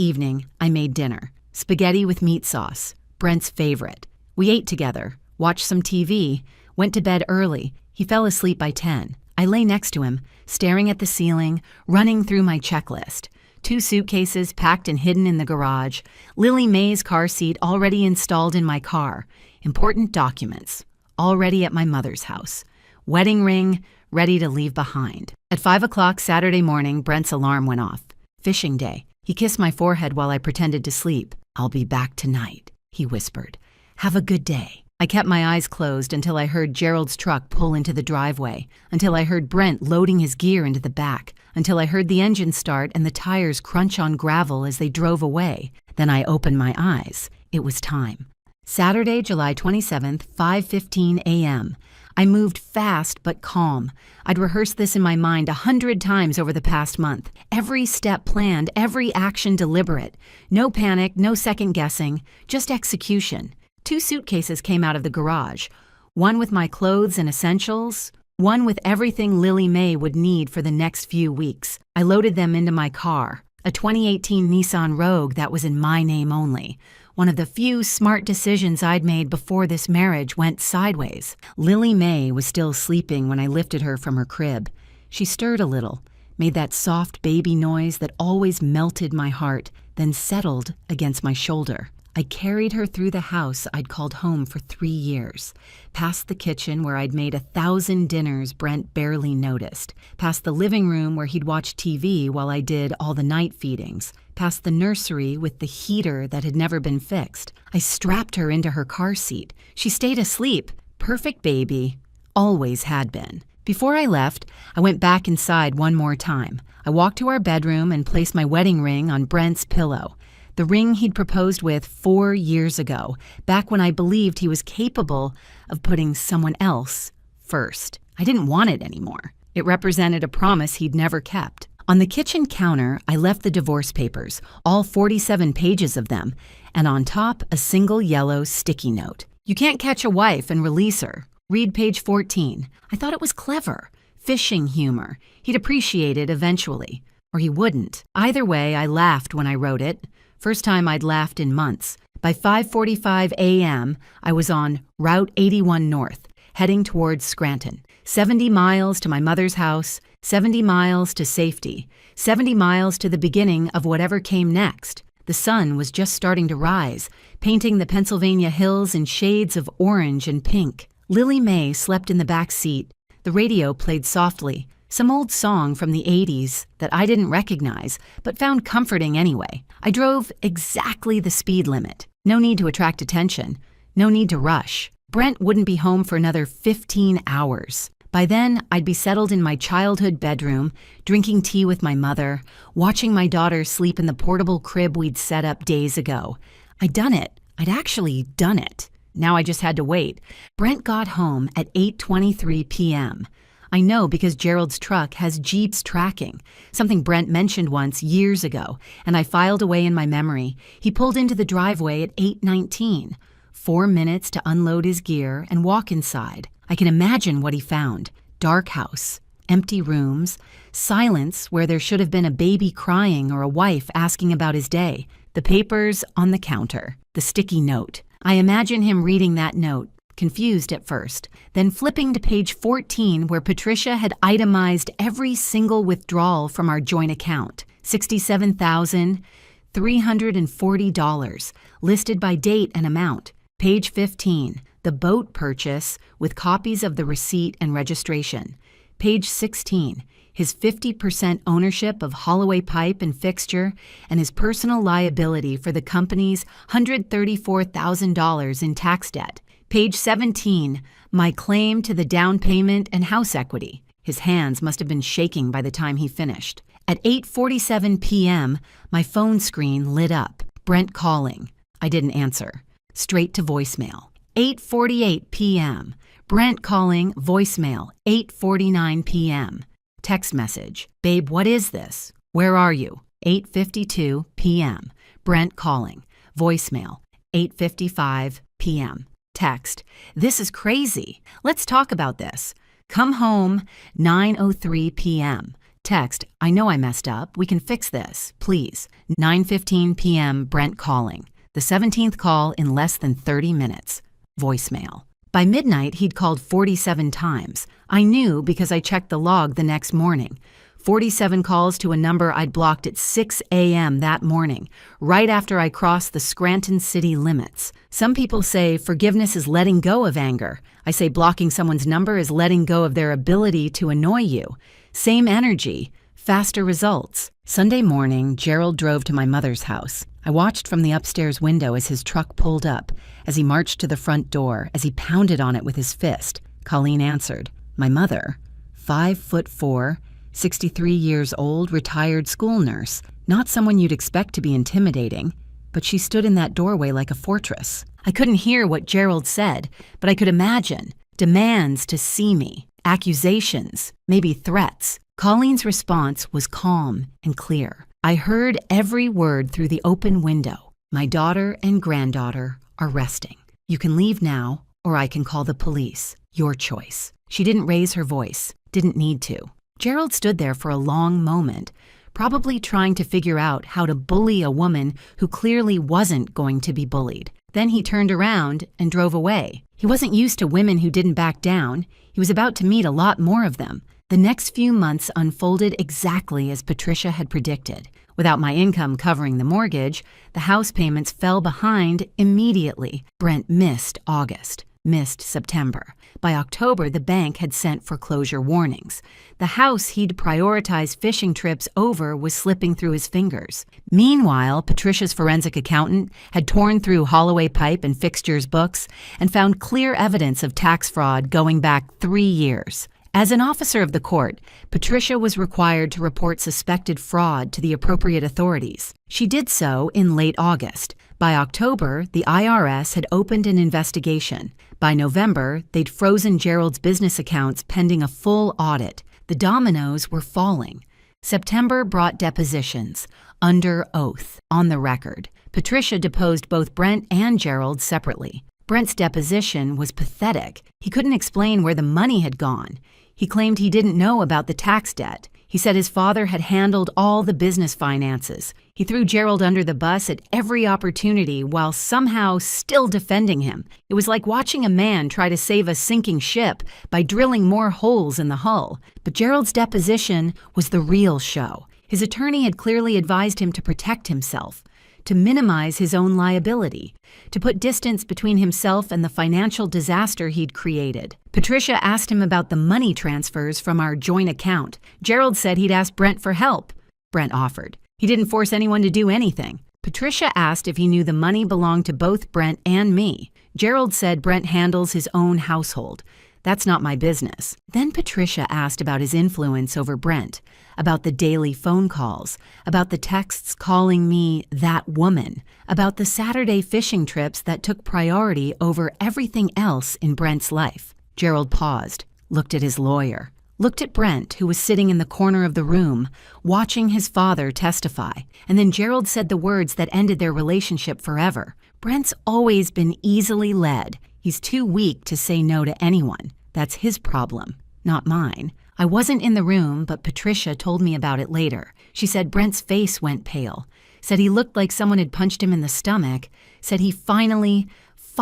evening, I made dinner. Spaghetti with meat sauce, Brent's favorite. We ate together, watched some TV, went to bed early. He fell asleep by 10. I lay next to him, staring at the ceiling, running through my checklist. 2 suitcases packed and hidden in the garage. Lily May's car seat already installed in my car. Important documents, already at my mother's house. Wedding ring, ready to leave behind. At 5 o'clock Saturday morning, Brent's alarm went off. Fishing day. He kissed my forehead while I pretended to sleep. "I'll be back tonight," he whispered. "Have a good day." I kept my eyes closed until I heard Gerald's truck pull into the driveway, until I heard Brent loading his gear into the back, until I heard the engine start and the tires crunch on gravel as they drove away. Then I opened my eyes. It was time. Saturday, July 27th, 5:15 a.m. I moved fast but calm. I'd rehearsed this in my mind 100 times over the past month. Every step planned, every action deliberate. No panic, no second guessing, just execution. 2 suitcases came out of the garage. One with my clothes and essentials, one with everything Lily May would need for the next few weeks. I loaded them into my car, a 2018 Nissan Rogue that was in my name only. One of the few smart decisions I'd made before this marriage went sideways. Lily May was still sleeping when I lifted her from her crib. She stirred a little, made that soft baby noise that always melted my heart, then settled against my shoulder. I carried her through the house I'd called home for 3 years, past the kitchen where I'd made 1,000 dinners Brent barely noticed, past the living room where he'd watch TV while I did all the night feedings, past the nursery with the heater that had never been fixed. I strapped her into her car seat. She stayed asleep. Perfect baby. Always had been. Before I left, I went back inside one more time. I walked to our bedroom and placed my wedding ring on Brent's pillow. The ring he'd proposed with 4 years ago, back when I believed he was capable of putting someone else first. I didn't want it anymore. It represented a promise he'd never kept. On the kitchen counter, I left the divorce papers, all 47 pages of them, and on top, a single yellow sticky note. "You can't catch a wife and release her. Read page 14. I thought it was clever. Fishing humor. He'd appreciate it eventually. Or he wouldn't. Either way, I laughed when I wrote it. First time I'd laughed in months. By 5:45 a.m., I was on Route 81 North, heading towards Scranton. 70 miles to my mother's house, 70 miles to safety, 70 miles to the beginning of whatever came next. The sun was just starting to rise, painting the Pennsylvania hills in shades of orange and pink. Lily May slept in the back seat. The radio played softly, some old song from the 80s that I didn't recognize, but found comforting anyway. I drove exactly the speed limit. No need to attract attention. No need to rush. Brent wouldn't be home for another 15 hours. By then, I'd be settled in my childhood bedroom, drinking tea with my mother, watching my daughter sleep in the portable crib we'd set up days ago. I'd done it. I'd actually done it. Now I just had to wait. Brent got home at 8:23 p.m. I know because Gerald's truck has Jeep's tracking, something Brent mentioned once years ago, and I filed away in my memory. He pulled into the driveway at 8:19. 4 minutes to unload his gear and walk inside. I can imagine what he found. Dark house, empty rooms, silence where there should have been a baby crying or a wife asking about his day. The papers on the counter, the sticky note. I imagine him reading that note, confused at first, then flipping to page 14 where Patricia had itemized every single withdrawal from our joint account, $67,340, listed by date and amount. Page 15, the boat purchase with copies of the receipt and registration. Page 16, his 50% ownership of Holloway Pipe and Fixture and his personal liability for the company's $134,000 in tax debt. Page 17, my claim to the down payment and house equity. His hands must have been shaking by the time he finished. At 8:47 p.m., my phone screen lit up. Brent calling. I didn't answer. Straight to voicemail. 8:48 p.m. Brent calling, voicemail. 8:49 p.m. Text message. Babe, what is this? Where are you? 8:52 p.m. Brent calling, voicemail. 8:55 p.m. Text. This is crazy. Let's talk about this. Come home, 9:03 p.m. Text. I know I messed up. We can fix this. Please. 9:15 p.m. Brent calling. The 17th call in less than 30 minutes. Voicemail. By midnight, he'd called 47 times. I knew because I checked the log the next morning. 47 calls to a number I'd blocked at 6 a.m. that morning, right after I crossed the Scranton city limits. Some people say forgiveness is letting go of anger. I say blocking someone's number is letting go of their ability to annoy you. Same energy, faster results. Sunday morning, Gerald drove to my mother's house. I watched from the upstairs window as his truck pulled up, as he marched to the front door, as he pounded on it with his fist. Colleen answered. My mother, 5'4", 63 years old, retired school nurse. Not someone you'd expect to be intimidating, but she stood in that doorway like a fortress. I couldn't hear what Gerald said, but I could imagine. Demands to see me, accusations, maybe threats. Colleen's response was calm and clear. I heard every word through the open window. My daughter and granddaughter are resting. You can leave now, or I can call the police. Your choice. She didn't raise her voice, didn't need to. Gerald stood there for a long moment, probably trying to figure out how to bully a woman who clearly wasn't going to be bullied. Then he turned around and drove away. He wasn't used to women who didn't back down. He was about to meet a lot more of them. The next few months unfolded exactly as Patricia had predicted. Without my income covering the mortgage, the house payments fell behind immediately. Brent missed August, missed September. By October, the bank had sent foreclosure warnings. The house he'd prioritized fishing trips over was slipping through his fingers. Meanwhile, Patricia's forensic accountant had torn through Holloway Pipe and Fixture's books and found clear evidence of tax fraud going back 3 years. As an officer of the court, Patricia was required to report suspected fraud to the appropriate authorities. She did so in late August. By October, the IRS had opened an investigation. By November, they'd frozen Gerald's business accounts pending a full audit. The dominoes were falling. September brought depositions, under oath, on the record. Patricia deposed both Brent and Gerald separately. Brent's deposition was pathetic. He couldn't explain where the money had gone. He claimed he didn't know about the tax debt. He said his father had handled all the business finances. He threw Gerald under the bus at every opportunity while somehow still defending him. It was like watching a man try to save a sinking ship by drilling more holes in the hull. But Gerald's deposition was the real show. His attorney had clearly advised him to protect himself, to minimize his own liability, to put distance between himself and the financial disaster he'd created. Patricia asked him about the money transfers from our joint account. Gerald said he'd asked Brent for help. Brent offered. He didn't force anyone to do anything. Patricia asked if he knew the money belonged to both Brent and me. Gerald said Brent handles his own household. That's not my business. Then Patricia asked about his influence over Brent, about the daily phone calls, about the texts calling me that woman, about the Saturday fishing trips that took priority over everything else in Brent's life. Gerald paused, looked at his lawyer, looked at Brent, who was sitting in the corner of the room, watching his father testify, and then Gerald said the words that ended their relationship forever. Brent's always been easily led. He's too weak to say no to anyone. That's his problem, not mine. I wasn't in the room, but Patricia told me about it later. She said Brent's face went pale, said he looked like someone had punched him in the stomach, said he finally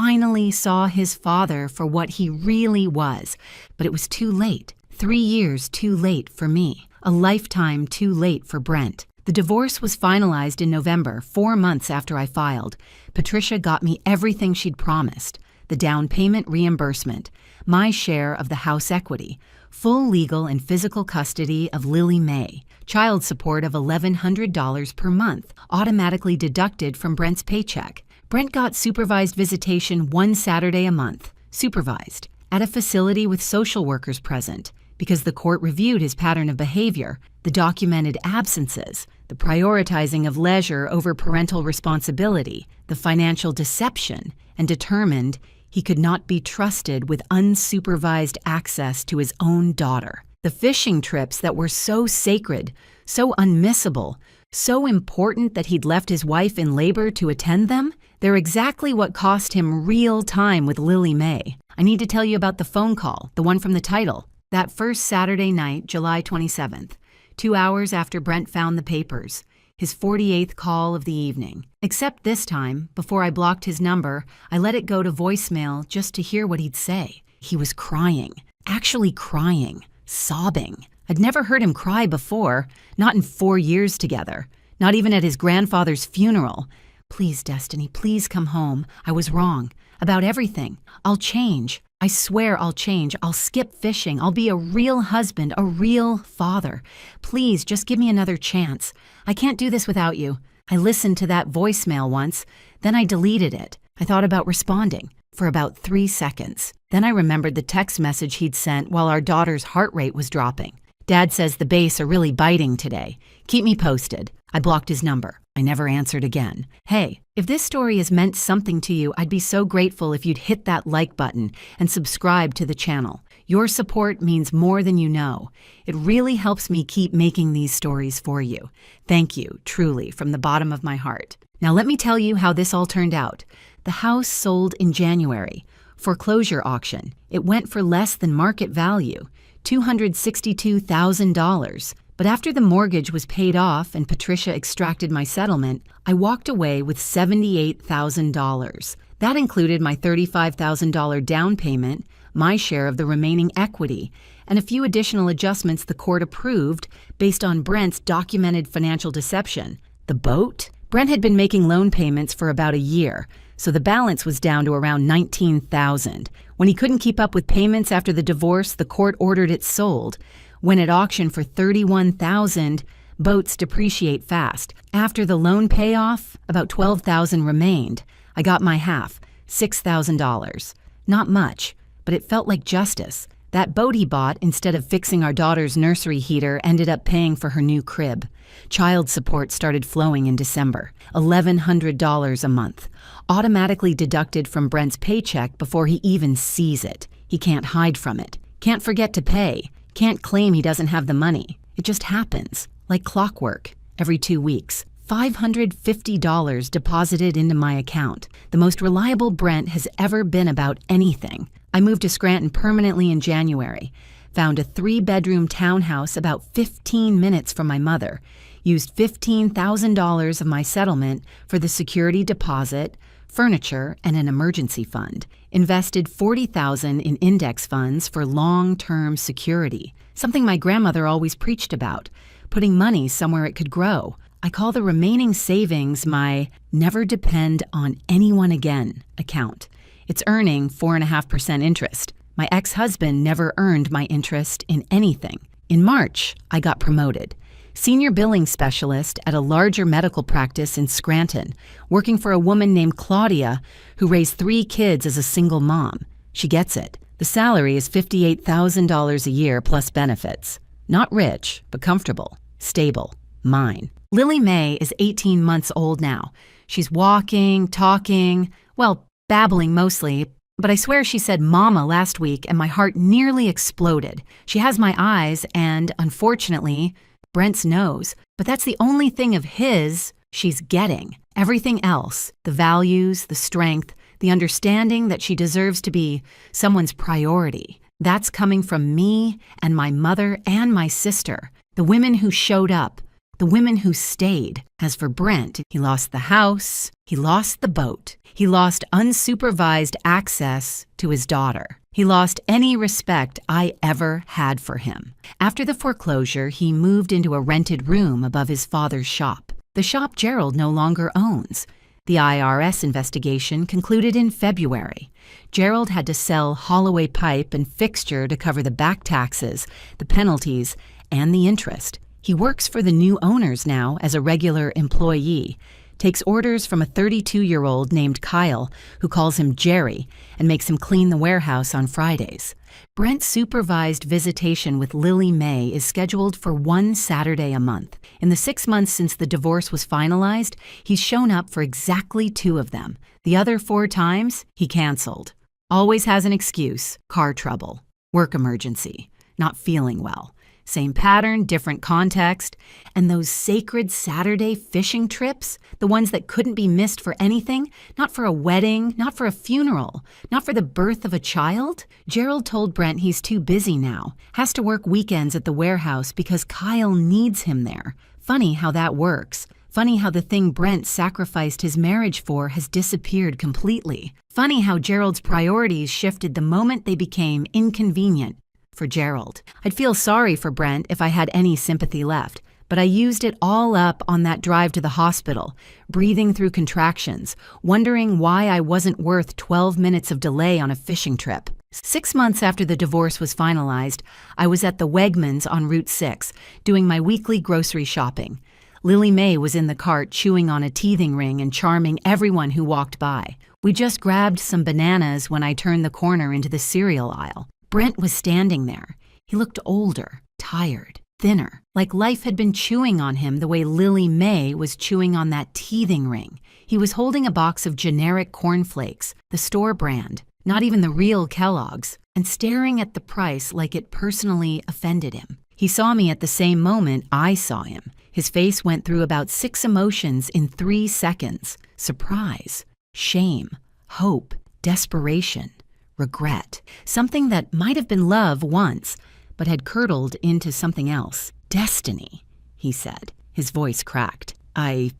finally saw his father for what he really was, but it was too late. 3 years too late for me. A lifetime too late for Brent. The divorce was finalized in November, 4 months after I filed. Patricia got me everything she'd promised: the down payment reimbursement, my share of the house equity, full legal and physical custody of Lily May, child support of $1,100 per month, automatically deducted from Brent's paycheck. Brent got supervised visitation 1 Saturday a month, supervised, at a facility with social workers present, because the court reviewed his pattern of behavior, the documented absences, the prioritizing of leisure over parental responsibility, the financial deception, and determined he could not be trusted with unsupervised access to his own daughter. The fishing trips that were so sacred, so unmissable, so important that he'd left his wife in labor to attend them, they're exactly what cost him real time with Lily May. I need to tell you about the phone call, the one from the title. That first Saturday night, July 27th, 2 hours after Brent found the papers, his 48th call of the evening. Except this time, before I blocked his number, I let it go to voicemail just to hear what he'd say. He was crying, actually crying, sobbing. I'd never heard him cry before, not in 4 years together, not even at his grandfather's funeral. Please, Destiny, please come home. I was wrong. About everything. I'll change. I swear I'll change. I'll skip fishing. I'll be a real husband, a real father. Please, just give me another chance. I can't do this without you. I listened to that voicemail once, then I deleted it. I thought about responding for about 3 seconds. Then I remembered the text message he'd sent while our daughter's heart rate was dropping. Dad says the bass are really biting today. Keep me posted. I blocked his number. I never answered again. Hey, if this story has meant something to you, I'd be so grateful if you'd hit that like button and subscribe to the channel. Your support means more than you know. It really helps me keep making these stories for you. Thank you, truly, from the bottom of my heart. Now let me tell you how this all turned out. The house sold in January. Foreclosure auction. It went for less than market value, $262,000. But after the mortgage was paid off and Patricia extracted my settlement, I walked away with $78,000. That included my $35,000 down payment, my share of the remaining equity, and a few additional adjustments the court approved based on Brent's documented financial deception. The boat? Brent had been making loan payments for about a year, so the balance was down to around $19,000. When he couldn't keep up with payments after the divorce, the court ordered it sold. When at auction for $31,000, boats depreciate fast. After the loan payoff, about $12,000 remained. I got my half, $6,000. Not much, but it felt like justice. That boat he bought, instead of fixing our daughter's nursery heater, ended up paying for her new crib. Child support started flowing in December, $1,100 a month, automatically deducted from Brent's paycheck before he even sees it. He can't hide from it, can't forget to pay. Can't claim he doesn't have the money. It just happens, like clockwork, every 2 weeks. $550 deposited into my account, the most reliable Brent has ever been about anything. I moved to Scranton permanently in January, found a 3-bedroom townhouse about 15 minutes from my mother, used $15,000 of my settlement for the security deposit, furniture, and an emergency fund. Invested $40,000 in index funds for long-term security, something my grandmother always preached about, putting money somewhere it could grow. I call the remaining savings my never depend on anyone again account. It's earning 4.5% interest. My ex-husband never earned my interest in anything. In March, I got promoted. Senior billing specialist at a larger medical practice in Scranton, working for a woman named Claudia who raised 3 kids as a single mom. She gets it. The salary is $58,000 a year plus benefits. Not rich, but comfortable, stable, mine. Lily May is 18 months old now. She's walking, talking, well, babbling mostly, but I swear she said mama last week and my heart nearly exploded. She has my eyes and, unfortunately, Brent's nose, but that's the only thing of his she's getting. Everything else, the values, the strength, the understanding that she deserves to be someone's priority, that's coming from me and my mother and my sister, the women who showed up, the women who stayed. As for Brent, he lost the house, he lost the boat, he lost unsupervised access to his daughter. He lost any respect I ever had for him. After the foreclosure, he moved into a rented room above his father's shop, the shop Gerald no longer owns. The IRS investigation concluded in February. Gerald had to sell Holloway pipe and fixture to cover the back taxes, the penalties, and the interest. He works for the new owners now as a regular employee, takes orders from a 32-year-old named Kyle, who calls him Jerry, and makes him clean the warehouse on Fridays. Brent's supervised visitation with Lily May is scheduled for one Saturday a month. In the 6 months since the divorce was finalized, he's shown up for exactly 2 of them. The other 4 times, he canceled. Always has an excuse: car trouble, work emergency, not feeling well. Same pattern, different context. And those sacred Saturday fishing trips, the ones that couldn't be missed for anything, not for a wedding, not for a funeral, not for the birth of a child. Gerald told Brent he's too busy now, has to work weekends at the warehouse because Kyle needs him there. Funny how that works. Funny how the thing Brent sacrificed his marriage for has disappeared completely. Funny how Gerald's priorities shifted the moment they became inconvenient for Gerald. I'd feel sorry for Brent if I had any sympathy left, but I used it all up on that drive to the hospital, breathing through contractions, wondering why I wasn't worth 12 minutes of delay on a fishing trip. 6 months after the divorce was finalized, I was at the Wegmans on Route 6, doing my weekly grocery shopping. Lily May was in the cart chewing on a teething ring and charming everyone who walked by. We just grabbed some bananas when I turned the corner into the cereal aisle. Brent was standing there. He looked older, tired, thinner, like life had been chewing on him the way Lily May was chewing on that teething ring. He was holding a box of generic cornflakes, the store brand, not even the real Kellogg's, and staring at the price like it personally offended him. He saw me at the same moment I saw him. His face went through about 6 emotions in 3 seconds: surprise, shame, hope, desperation, regret. Something that might have been love once, but had curdled into something else. Destiny, he said. His voice cracked. I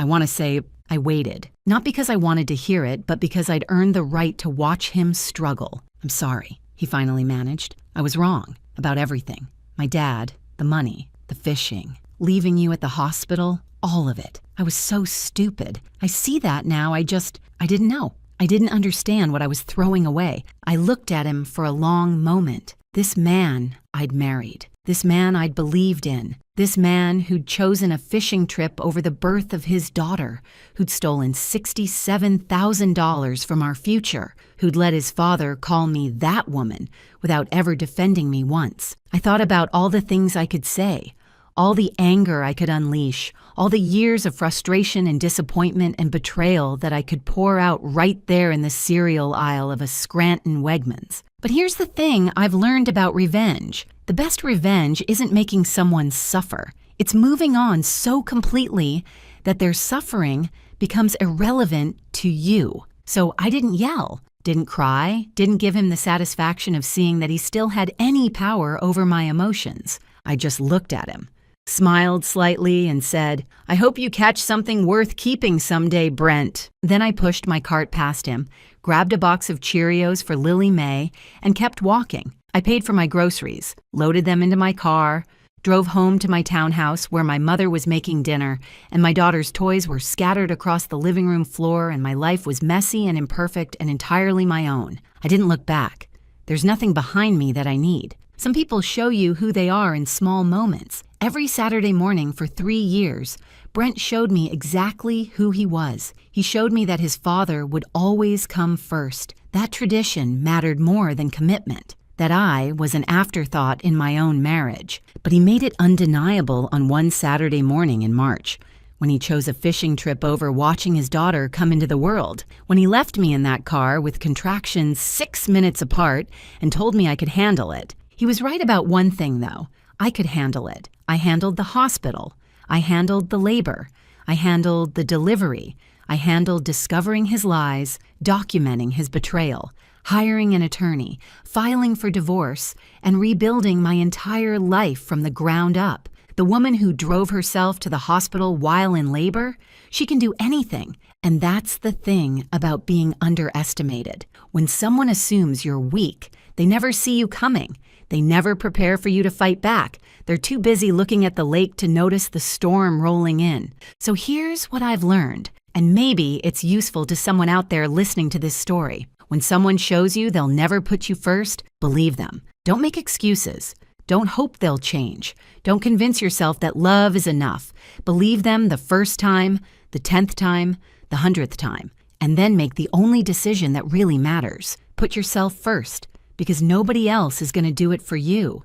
want to say I waited. Not because I wanted to hear it, but because I'd earned the right to watch him struggle. I'm sorry, he finally managed. I was wrong about everything. My dad, the money, the fishing, leaving you at the hospital, all of it. I was so stupid. I see that now. I didn't know. I didn't understand what I was throwing away. I looked at him for a long moment. This man I'd married. This man I'd believed in. This man who'd chosen a fishing trip over the birth of his daughter, who'd stolen $67,000 from our future, who'd let his father call me that woman without ever defending me once. I thought about all the things I could say, all the anger I could unleash, all the years of frustration and disappointment and betrayal that I could pour out right there in the cereal aisle of a Scranton Wegmans. But here's the thing I've learned about revenge. The best revenge isn't making someone suffer. It's moving on so completely that their suffering becomes irrelevant to you. So I didn't yell, didn't cry, didn't give him the satisfaction of seeing that he still had any power over my emotions. I just looked at him, smiled slightly, and said, "I hope you catch something worth keeping someday, Brent." Then I pushed my cart past him, grabbed a box of Cheerios for Lily May, and kept walking. I paid for my groceries, loaded them into my car, drove home to my townhouse where my mother was making dinner, and my daughter's toys were scattered across the living room floor, and my life was messy and imperfect and entirely my own. I didn't look back. There's nothing behind me that I need. Some people show you who they are in small moments. Every Saturday morning for 3 years, Brent showed me exactly who he was. He showed me that his father would always come first. That tradition mattered more than commitment. That I was an afterthought in my own marriage. But he made it undeniable on one Saturday morning in March, when he chose a fishing trip over watching his daughter come into the world, when he left me in that car with contractions 6 minutes apart and told me I could handle it. He was right about one thing, though. I could handle it. I handled the hospital. I handled the labor. I handled the delivery. I handled discovering his lies, documenting his betrayal, hiring an attorney, filing for divorce, and rebuilding my entire life from the ground up. The woman who drove herself to the hospital while in labor, she can do anything. And that's the thing about being underestimated. When someone assumes you're weak, they never see you coming. They never prepare for you to fight back. They're too busy looking at the lake to notice the storm rolling in. So here's what I've learned, and maybe it's useful to someone out there listening to this story. When someone shows you they'll never put you first, believe them. Don't make excuses. Don't hope they'll change. Don't convince yourself that love is enough. Believe them the first time, the 10th time, the 100th time, and then make the only decision that really matters. Put yourself first, because nobody else is going to do it for you.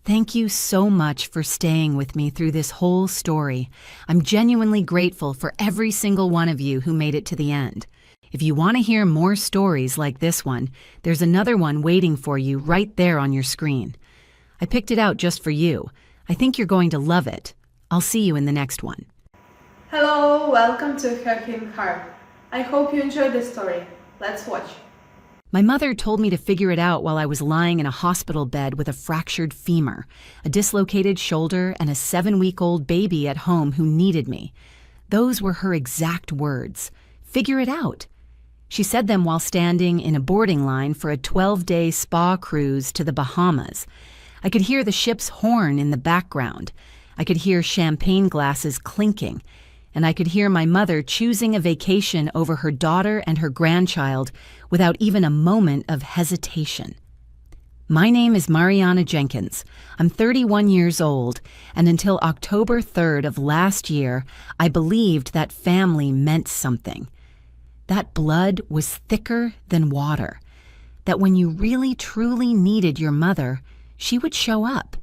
Thank you so much for staying with me through this whole story. I'm genuinely grateful for every single one of you who made it to the end. If you want to hear more stories like this one, there's another one waiting for you right there on your screen. I picked it out just for you. I think you're going to love it. I'll see you in the next one. Hello, welcome to Her Healing Heart. I hope you enjoyed this story. Let's watch. My mother told me to figure it out while I was lying in a hospital bed with a fractured femur, a dislocated shoulder, and a 7-week-old baby at home who needed me. Those were her exact words. Figure it out. She said them while standing in a boarding line for a 12-day spa cruise to the Bahamas. I could hear the ship's horn in the background. I could hear champagne glasses clinking. And I could hear my mother choosing a vacation over her daughter and her grandchild without even a moment of hesitation. My name is Mariana Jenkins. I'm 31 years old, and until October 3rd of last year, I believed that family meant something. That blood was thicker than water. That when you really truly needed your mother, she would show up.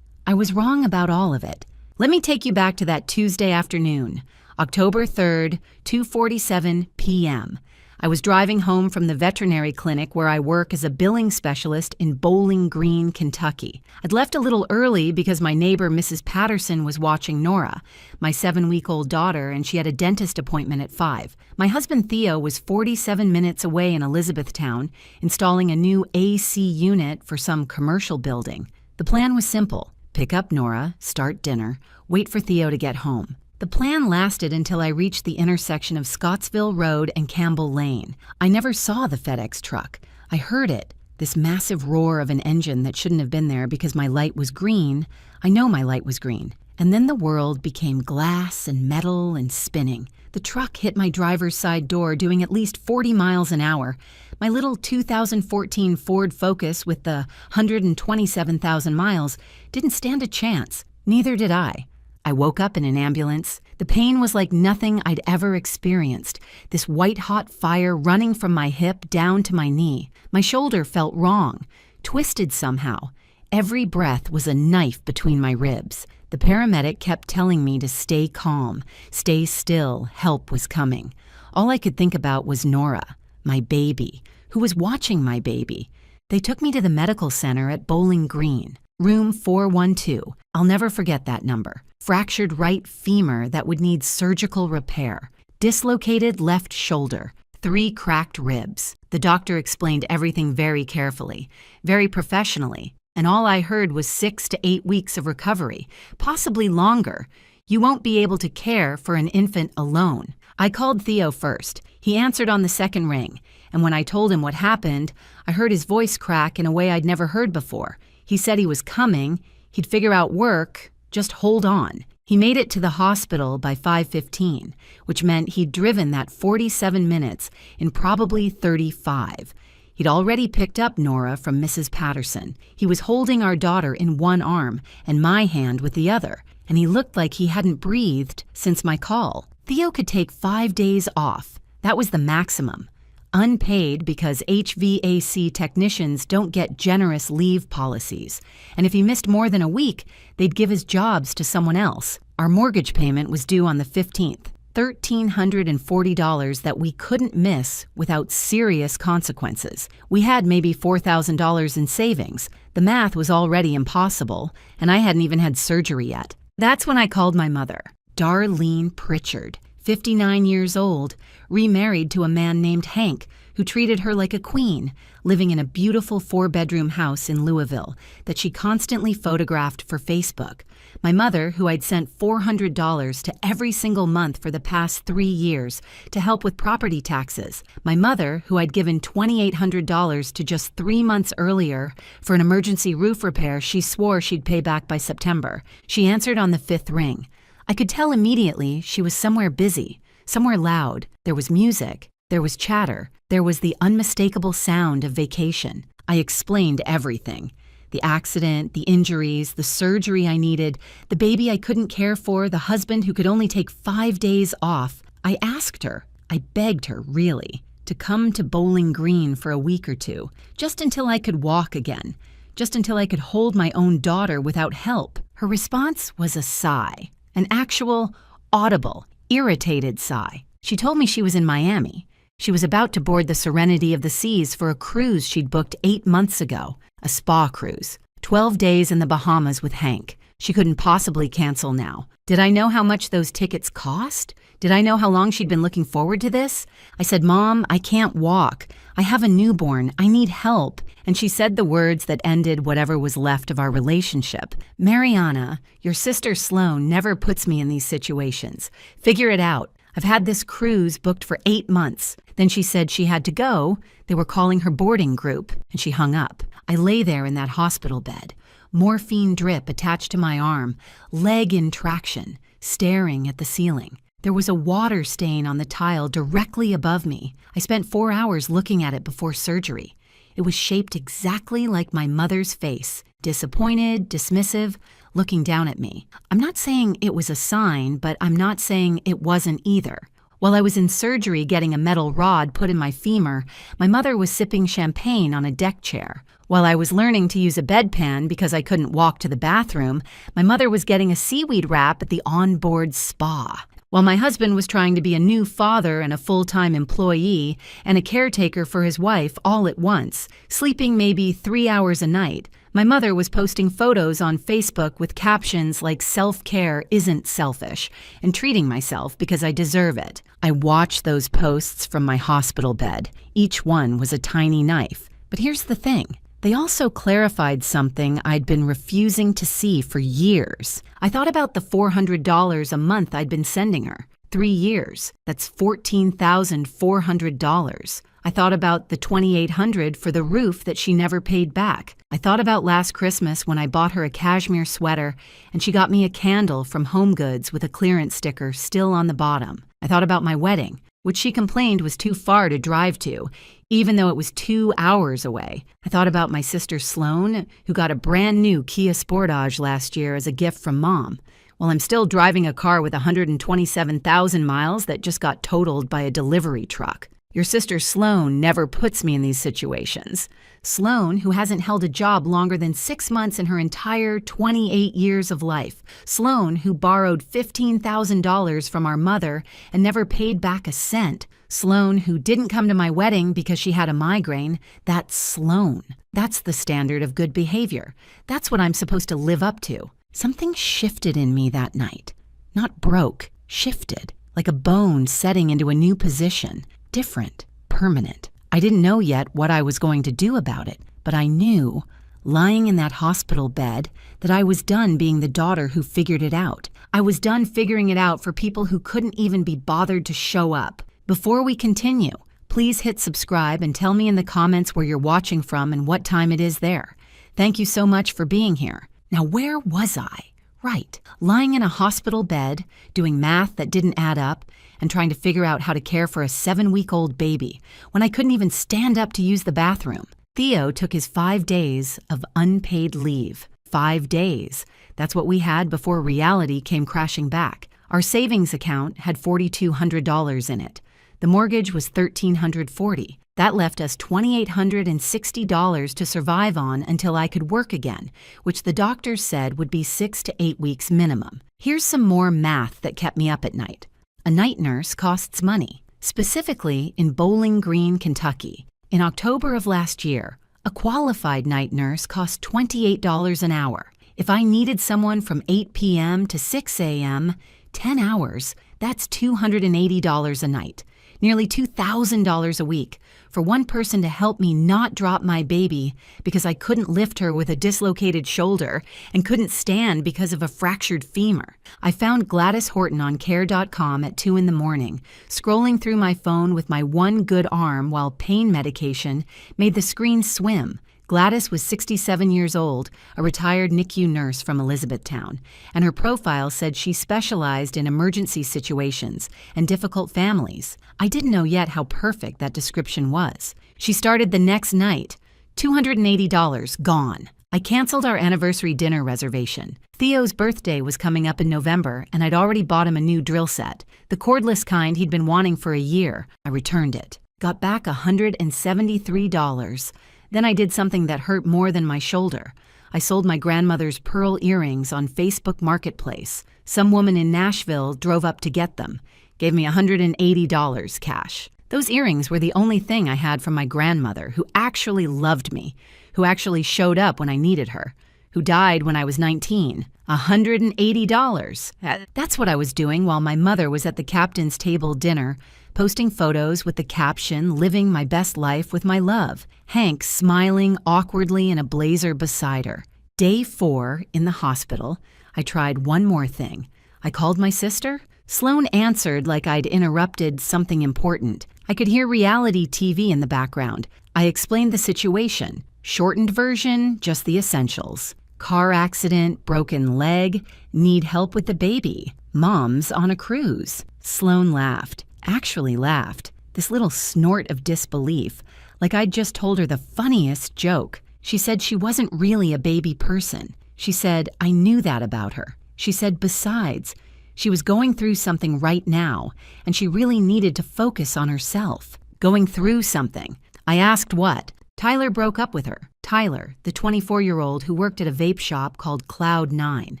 I was wrong about all of it. Let me take you back to that Tuesday afternoon, October 3rd, 2:47 p.m. I was driving home from the veterinary clinic where I work as a billing specialist in Bowling Green, Kentucky. I'd left a little early because my neighbor, Mrs. Patterson, was watching Nora, my 7-week-old daughter, and she had a dentist appointment at 5. My husband, Theo, was 47 minutes away in Elizabethtown, installing a new AC unit for some commercial building. The plan was simple. Pick up Nora, start dinner, wait for Theo to get home. The plan lasted until I reached the intersection of Scottsville Road and Campbell Lane. I never saw the FedEx truck. I heard it, this massive roar of an engine that shouldn't have been there because my light was green. I know my light was green. And then the world became glass and metal and spinning. The truck hit my driver's side door doing at least 40 miles an hour. My little 2014 Ford Focus with the 127,000 miles didn't stand a chance. Neither did I. I woke up in an ambulance. The pain was like nothing I'd ever experienced. This white-hot fire running from my hip down to my knee. My shoulder felt wrong, twisted somehow. Every breath was a knife between my ribs. The paramedic kept telling me to stay calm, stay still, help was coming. All I could think about was Nora, my baby, who was watching my baby. They took me to the medical center at Bowling Green, room 412. I'll never forget that number. Fractured right femur that would need surgical repair. Dislocated left shoulder. 3 cracked ribs. The doctor explained everything very carefully, very professionally. And all I heard was 6 to 8 weeks of recovery, possibly longer. You won't be able to care for an infant alone. I called Theo first. He answered on the second ring, and when I told him what happened, I heard his voice crack in a way I'd never heard before. He said he was coming, he'd figure out work, just hold on. He made it to the hospital by 5:15, which meant he'd driven that 47 minutes in probably 35. He'd already picked up Nora from Mrs. Patterson. He was holding our daughter in one arm and my hand with the other, and he looked like he hadn't breathed since my call. Theo could take 5 days off. That was the maximum. Unpaid because HVAC technicians don't get generous leave policies. And if he missed more than a week, they'd give his jobs to someone else. Our mortgage payment was due on the 15th. $1,340 that we couldn't miss without serious consequences. We had maybe $4,000 in savings. The math was already impossible, and I hadn't even had surgery yet. That's when I called my mother, Darlene Pritchard, 59 years old, remarried to a man named Hank, who treated her like a queen, living in a beautiful 4-bedroom house in Louisville that she constantly photographed for Facebook. My mother, who I'd sent $400 to every single month for the past 3 years to help with property taxes. My mother, who I'd given $2,800 to just 3 months earlier for an emergency roof repair she swore she'd pay back by September. She answered on the 5th ring. I could tell immediately she was somewhere busy, somewhere loud. There was music. There was chatter. There was the unmistakable sound of vacation. I explained everything. The accident, the injuries, the surgery I needed, the baby I couldn't care for, the husband who could only take 5 days off. I asked her, I begged her, really, to come to Bowling Green for a week or two, just until I could walk again, just until I could hold my own daughter without help. Her response was a sigh, an actual, audible, irritated sigh. She told me she was in Miami. She was about to board the Serenity of the Seas for a cruise she'd booked 8 months ago, a spa cruise. 12 days in the Bahamas with Hank. She couldn't possibly cancel now. Did I know how much those tickets cost? Did I know how long she'd been looking forward to this? I said, Mom, I can't walk. I have a newborn. I need help. And she said the words that ended whatever was left of our relationship. Mariana, your sister Sloan never puts me in these situations. Figure it out. I've had this cruise booked for 8 months. Then she said she had to go. They were calling her boarding group, and she hung up. I lay there in that hospital bed, morphine drip attached to my arm, leg in traction, staring at the ceiling. There was a water stain on the tile directly above me. I spent 4 hours looking at it before surgery. It was shaped exactly like my mother's face, disappointed, dismissive, looking down at me. I'm not saying it was a sign, but I'm not saying it wasn't either. While I was in surgery getting a metal rod put in my femur, my mother was sipping champagne on a deck chair. While I was learning to use a bedpan because I couldn't walk to the bathroom, my mother was getting a seaweed wrap at the onboard spa. While my husband was trying to be a new father and a full-time employee and a caretaker for his wife all at once, sleeping maybe 3 hours a night, my mother was posting photos on Facebook with captions like self-care isn't selfish and treating myself because I deserve it. I watched those posts from my hospital bed. Each one was a tiny knife. But here's the thing. They also clarified something I'd been refusing to see for years. I thought about the $400 a month I'd been sending her. 3 years. That's $14,400. I thought about the $2,800 for the roof that she never paid back. I thought about last Christmas when I bought her a cashmere sweater and she got me a candle from Home Goods with a clearance sticker still on the bottom. I thought about my wedding, which she complained was too far to drive to, even though it was 2 hours away. I thought about my sister Sloan, who got a brand new Kia Sportage last year as a gift from Mom. Well, I'm still driving a car with 127,000 miles that just got totaled by a delivery truck. Your sister Sloan never puts me in these situations. Sloan, who hasn't held a job longer than 6 months in her entire 28 years of life. Sloan, who borrowed $15,000 from our mother and never paid back a cent. Sloan, who didn't come to my wedding because she had a migraine. That's Sloan. That's the standard of good behavior. That's what I'm supposed to live up to. Something shifted in me that night. Not broke, shifted, like a bone setting into a new position. Different, permanent. I didn't know yet what I was going to do about it, but I knew, lying in that hospital bed, that I was done being the daughter who figured it out. I was done figuring it out for people who couldn't even be bothered to show up. Before we continue, please hit subscribe and tell me in the comments where you're watching from and what time it is there. Thank you so much for being here. Now, where was I? Right, lying in a hospital bed, doing math that didn't add up, and trying to figure out how to care for a 7-week-old baby when I couldn't even stand up to use the bathroom. Theo took his 5 days of unpaid leave. 5 days. That's what we had before reality came crashing back. Our savings account had $4,200 in it. The mortgage was $1,340. That left us $2,860 to survive on until I could work again, which the doctors said would be 6 to 8 weeks minimum. Here's some more math that kept me up at night. A night nurse costs money, specifically in Bowling Green, Kentucky. In October of last year, a qualified night nurse cost $28 an hour. If I needed someone from 8 p.m. to 6 a.m., 10 hours, that's $280 a night. nearly $2,000 a week, for one person to help me not drop my baby because I couldn't lift her with a dislocated shoulder and couldn't stand because of a fractured femur. I found Gladys Horton on care.com at 2 in the morning, scrolling through my phone with my one good arm while pain medication made the screen swim. Gladys was 67 years old, a retired NICU nurse from Elizabethtown, and her profile said she specialized in emergency situations and difficult families. I didn't know yet how perfect that description was. She started the next night. $280 gone. I canceled our anniversary dinner reservation. Theo's birthday was coming up in November, and I'd already bought him a new drill set, the cordless kind he'd been wanting for a year. I returned it. Got back $173. Then I did something that hurt more than my shoulder. I sold my grandmother's pearl earrings on Facebook Marketplace. Some woman in Nashville drove up to get them, gave me $180 cash. Those earrings were the only thing I had from my grandmother, who actually loved me, who actually showed up when I needed her, who died when I was 19. $180. That's what I was doing while my mother was at the captain's table dinner, posting photos with the caption, "Living my best life with my love." Hank smiling awkwardly in a blazer beside her. Day 4 in the hospital, I tried one more thing. I called my sister. Sloan answered like I'd interrupted something important. I could hear reality TV in the background. I explained the situation. Shortened version, just the essentials. Car accident, broken leg, need help with the baby. Mom's on a cruise. Sloan laughed. Actually laughed. This little snort of disbelief, like I'd just told her the funniest joke. She said she wasn't really a baby person. She said I knew that about her. She said besides, she was going through something right now, and she really needed to focus on herself. Going through something. I asked what. Tyler broke up with her. Tyler, the 24-year-old who worked at a vape shop called Cloud9.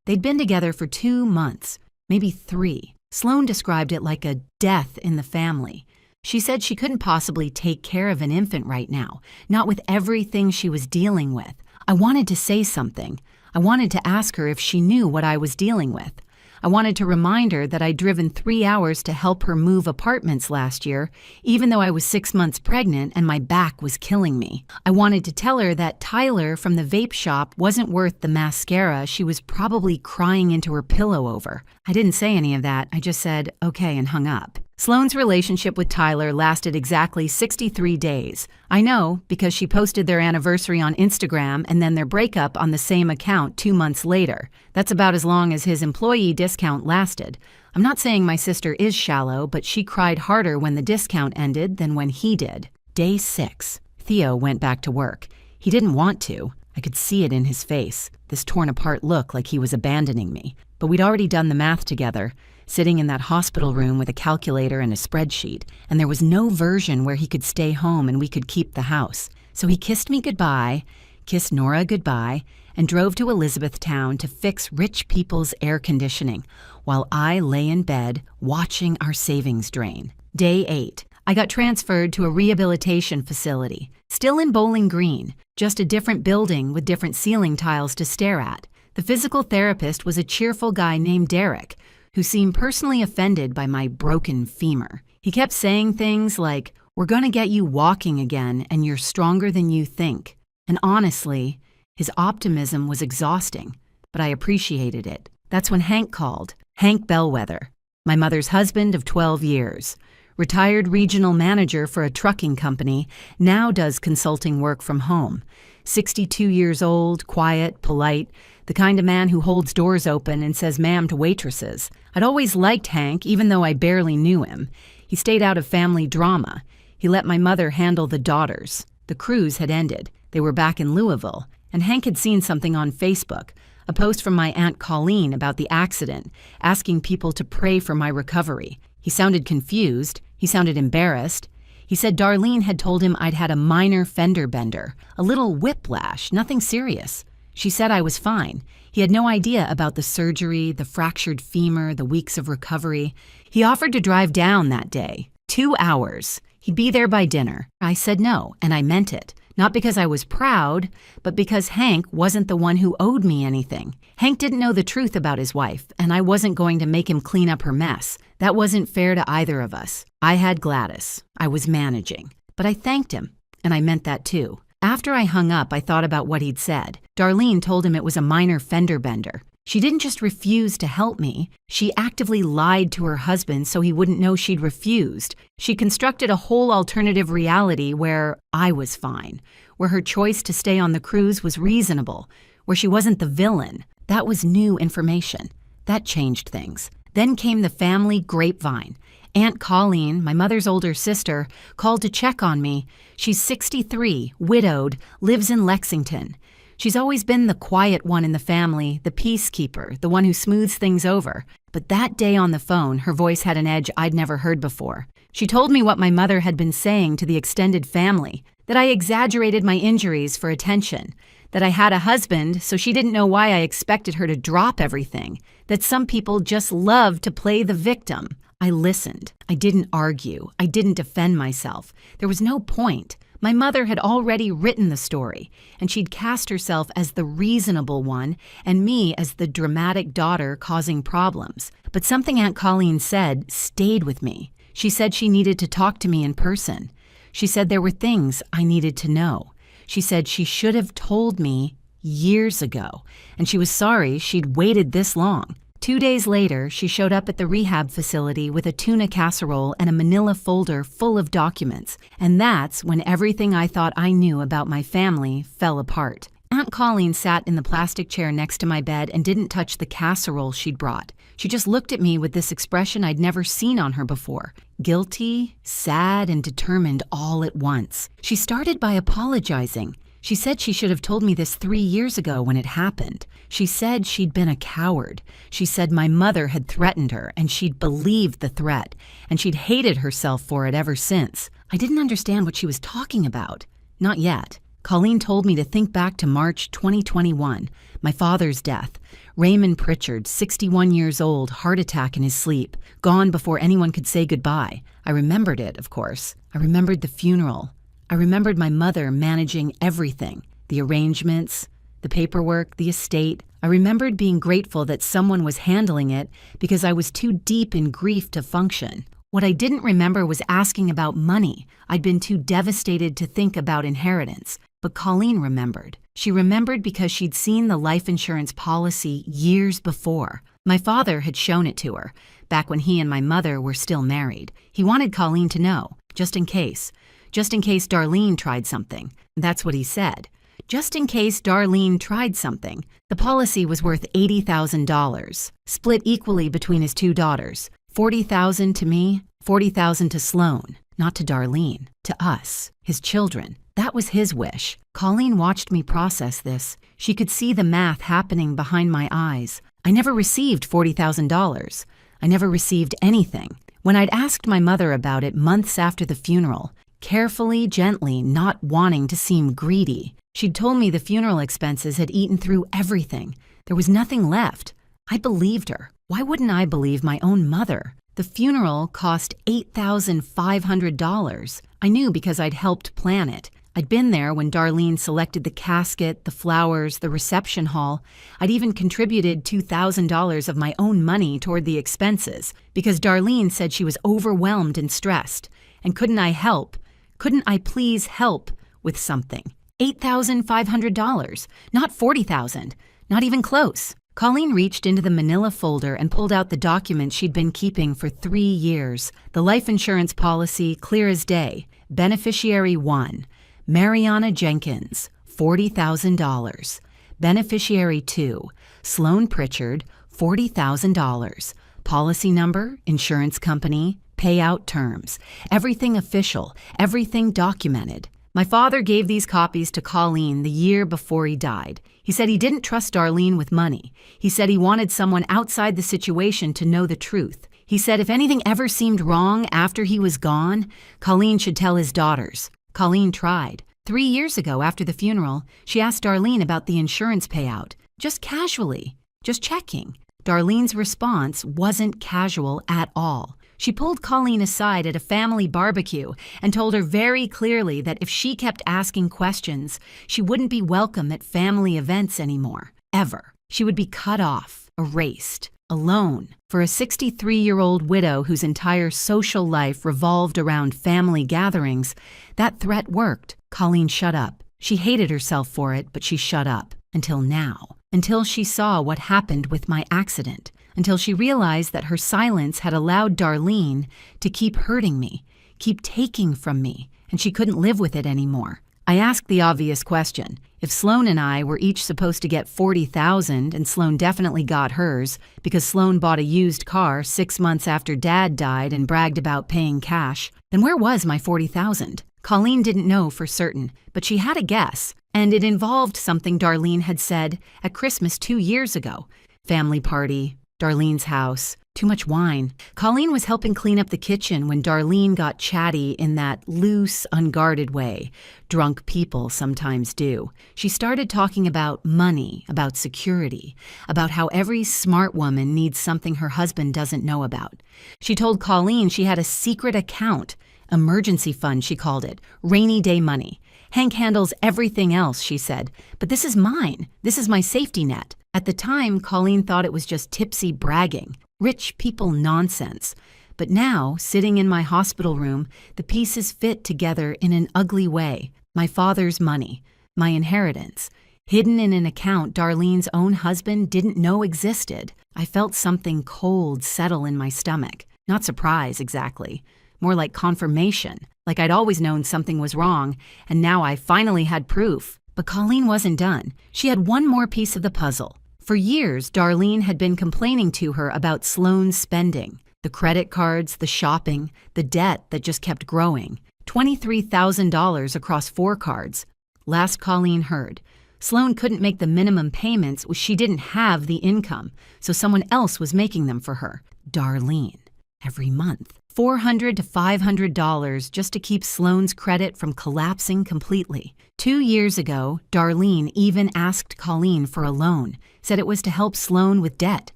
They'd been together for 2 months, maybe 3. Sloan described it like a death in the family. She said she couldn't possibly take care of an infant right now, not with everything she was dealing with. I wanted to say something. I wanted to ask her if she knew what I was dealing with. I wanted to remind her that I'd driven 3 hours to help her move apartments last year, even though I was 6 months pregnant and my back was killing me. I wanted to tell her that Tyler from the vape shop wasn't worth the mascara she was probably crying into her pillow over. I didn't say any of that. I just said, okay, and hung up. Sloan's relationship with Tyler lasted exactly 63 days. I know because she posted their anniversary on Instagram and then their breakup on the same account 2 months later. That's about as long as his employee discount lasted. I'm not saying my sister is shallow, but she cried harder when the discount ended than when he did. Day 6. Theo went back to work. He didn't want to. I could see it in his face, this torn apart look like he was abandoning me. But we'd already done the math together, sitting in that hospital room with a calculator and a spreadsheet, and there was no version where he could stay home and we could keep the house. So he kissed me goodbye, kissed Nora goodbye, and drove to Elizabethtown to fix rich people's air conditioning, while I lay in bed watching our savings drain. Day 8. I got transferred to a rehabilitation facility, still in Bowling Green, just a different building with different ceiling tiles to stare at. The physical therapist was a cheerful guy named Derek, who seemed personally offended by my broken femur. He kept saying things like, "We're going to get you walking again, and you're stronger than you think." And honestly, his optimism was exhausting, but I appreciated it. That's when Hank called. Hank Bellwether, my mother's husband of 12 years. Retired regional manager for a trucking company, now does consulting work from home. 62 years old, quiet, polite, the kind of man who holds doors open and says ma'am to waitresses. I'd always liked Hank, even though I barely knew him. He stayed out of family drama. He let my mother handle the daughters. The cruise had ended. They were back in Louisville, and Hank had seen something on Facebook, a post from my Aunt Colleen about the accident, asking people to pray for my recovery. He sounded confused. He sounded embarrassed. He said Darlene had told him I'd had a minor fender bender, a little whiplash, nothing serious. She said I was fine. He had no idea about the surgery, the fractured femur, the weeks of recovery. He offered to drive down that day. 2 hours. He'd be there by dinner. I said no, and I meant it. Not because I was proud, but because Hank wasn't the one who owed me anything. Hank didn't know the truth about his wife, and I wasn't going to make him clean up her mess. That wasn't fair to either of us. I had Gladys. I was managing. But I thanked him, and I meant that too. After I hung up, I thought about what he'd said. Darlene told him it was a minor fender bender. She didn't just refuse to help me. She actively lied to her husband so he wouldn't know she'd refused. She constructed a whole alternative reality where I was fine, where her choice to stay on the cruise was reasonable, where she wasn't the villain. That was new information. That changed things. Then came the family grapevine. Aunt Colleen, my mother's older sister, called to check on me. She's 63, widowed, lives in Lexington. She's always been the quiet one in the family, the peacekeeper, the one who smooths things over. But that day on the phone, her voice had an edge I'd never heard before. She told me what my mother had been saying to the extended family, that I exaggerated my injuries for attention, that I had a husband, so she didn't know why I expected her to drop everything, that some people just love to play the victim. I listened. I didn't argue. I didn't defend myself. There was no point. My mother had already written the story, and she'd cast herself as the reasonable one and me as the dramatic daughter causing problems. But something Aunt Colleen said stayed with me. She said she needed to talk to me in person. She said there were things I needed to know. She said she should have told me years ago, and she was sorry she'd waited this long. 2 days later, she showed up at the rehab facility with a tuna casserole and a manila folder full of documents. And that's when everything I thought I knew about my family fell apart. Aunt Colleen sat in the plastic chair next to my bed and didn't touch the casserole she'd brought. She just looked at me with this expression I'd never seen on her before. Guilty, sad, and determined all at once. She started by apologizing. She said she should have told me this 3 years ago when it happened. She said she'd been a coward. She said my mother had threatened her, and she'd believed the threat, and she'd hated herself for it ever since. I didn't understand what she was talking about. Not yet. Colleen told me to think back to March 2021, my father's death. Raymond Pritchard, 61 years old, heart attack in his sleep, gone before anyone could say goodbye. I remembered it, of course. I remembered the funeral. I remembered my mother managing everything, the arrangements, the paperwork, the estate. I remembered being grateful that someone was handling it because I was too deep in grief to function. What I didn't remember was asking about money. I'd been too devastated to think about inheritance. But Colleen remembered. She remembered because she'd seen the life insurance policy years before. My father had shown it to her, back when he and my mother were still married. He wanted Colleen to know, just in case. Just in case Darlene tried something. That's what he said. Just in case Darlene tried something. The policy was worth $80,000, split equally between his two daughters. $40,000 to me, $40,000 to Sloan, not to Darlene, to us, his children. That was his wish. Colleen watched me process this. She could see the math happening behind my eyes. I never received $40,000. I never received anything. When I'd asked my mother about it months after the funeral, carefully, gently, not wanting to seem greedy, she'd told me the funeral expenses had eaten through everything. There was nothing left. I believed her. Why wouldn't I believe my own mother? The funeral cost $8,500. I knew because I'd helped plan it. I'd been there when Darlene selected the casket, the flowers, the reception hall. I'd even contributed $2,000 of my own money toward the expenses because Darlene said she was overwhelmed and stressed. And couldn't I help? Couldn't I please help with something? $8,500, not $40,000, not even close. Colleen reached into the manila folder and pulled out the document she'd been keeping for 3 years. The life insurance policy, clear as day. Beneficiary 1, Mariana Jenkins, $40,000. Beneficiary 2, Sloan Pritchard, $40,000. Policy number, insurance company, payout terms. Everything official, everything documented. My father gave these copies to Colleen the year before he died. He said he didn't trust Darlene with money. He said he wanted someone outside the situation to know the truth. He said if anything ever seemed wrong after he was gone, Colleen should tell his daughters. Colleen tried. 3 years ago, after the funeral, she asked Darlene about the insurance payout, just casually, just checking. Darlene's response wasn't casual at all. She pulled Colleen aside at a family barbecue and told her very clearly that if she kept asking questions, she wouldn't be welcome at family events anymore, ever. She would be cut off, erased, alone. For a 63-year-old widow whose entire social life revolved around family gatherings, that threat worked. Colleen shut up. She hated herself for it, but she shut up. Until now. Until she saw what happened with my accident. Until she realized that her silence had allowed Darlene to keep hurting me, keep taking from me, and she couldn't live with it anymore. I asked the obvious question. If Sloan and I were each supposed to get $40,000 and Sloan definitely got hers because Sloan bought a used car 6 months after Dad died and bragged about paying cash, then where was my $40,000? Colleen didn't know for certain, but she had a guess, and it involved something Darlene had said at Christmas 2 years ago. Family party, Darlene's house, too much wine. Colleen was helping clean up the kitchen when Darlene got chatty in that loose, unguarded way drunk people sometimes do. She started talking about money, about security, about how every smart woman needs something her husband doesn't know about. She told Colleen she had a secret account, emergency fund she called it, rainy day money. Hank handles everything else, she said, but this is mine. This is my safety net. At the time, Colleen thought it was just tipsy bragging, rich people nonsense. But now, sitting in my hospital room, the pieces fit together in an ugly way. My father's money, my inheritance, hidden in an account Darlene's own husband didn't know existed. I felt something cold settle in my stomach. Not surprise, exactly. More like confirmation, like I'd always known something was wrong, and now I finally had proof. But Colleen wasn't done. She had one more piece of the puzzle. For years, Darlene had been complaining to her about Sloan's spending, the credit cards, the shopping, the debt that just kept growing. $23,000 across 4 cards. Last Colleen heard, Sloan couldn't make the minimum payments. She didn't have the income, so someone else was making them for her. Darlene. Every month. $400 to $500 just to keep Sloan's credit from collapsing completely. 2 years ago, Darlene even asked Colleen for a loan, said it was to help Sloan with debt.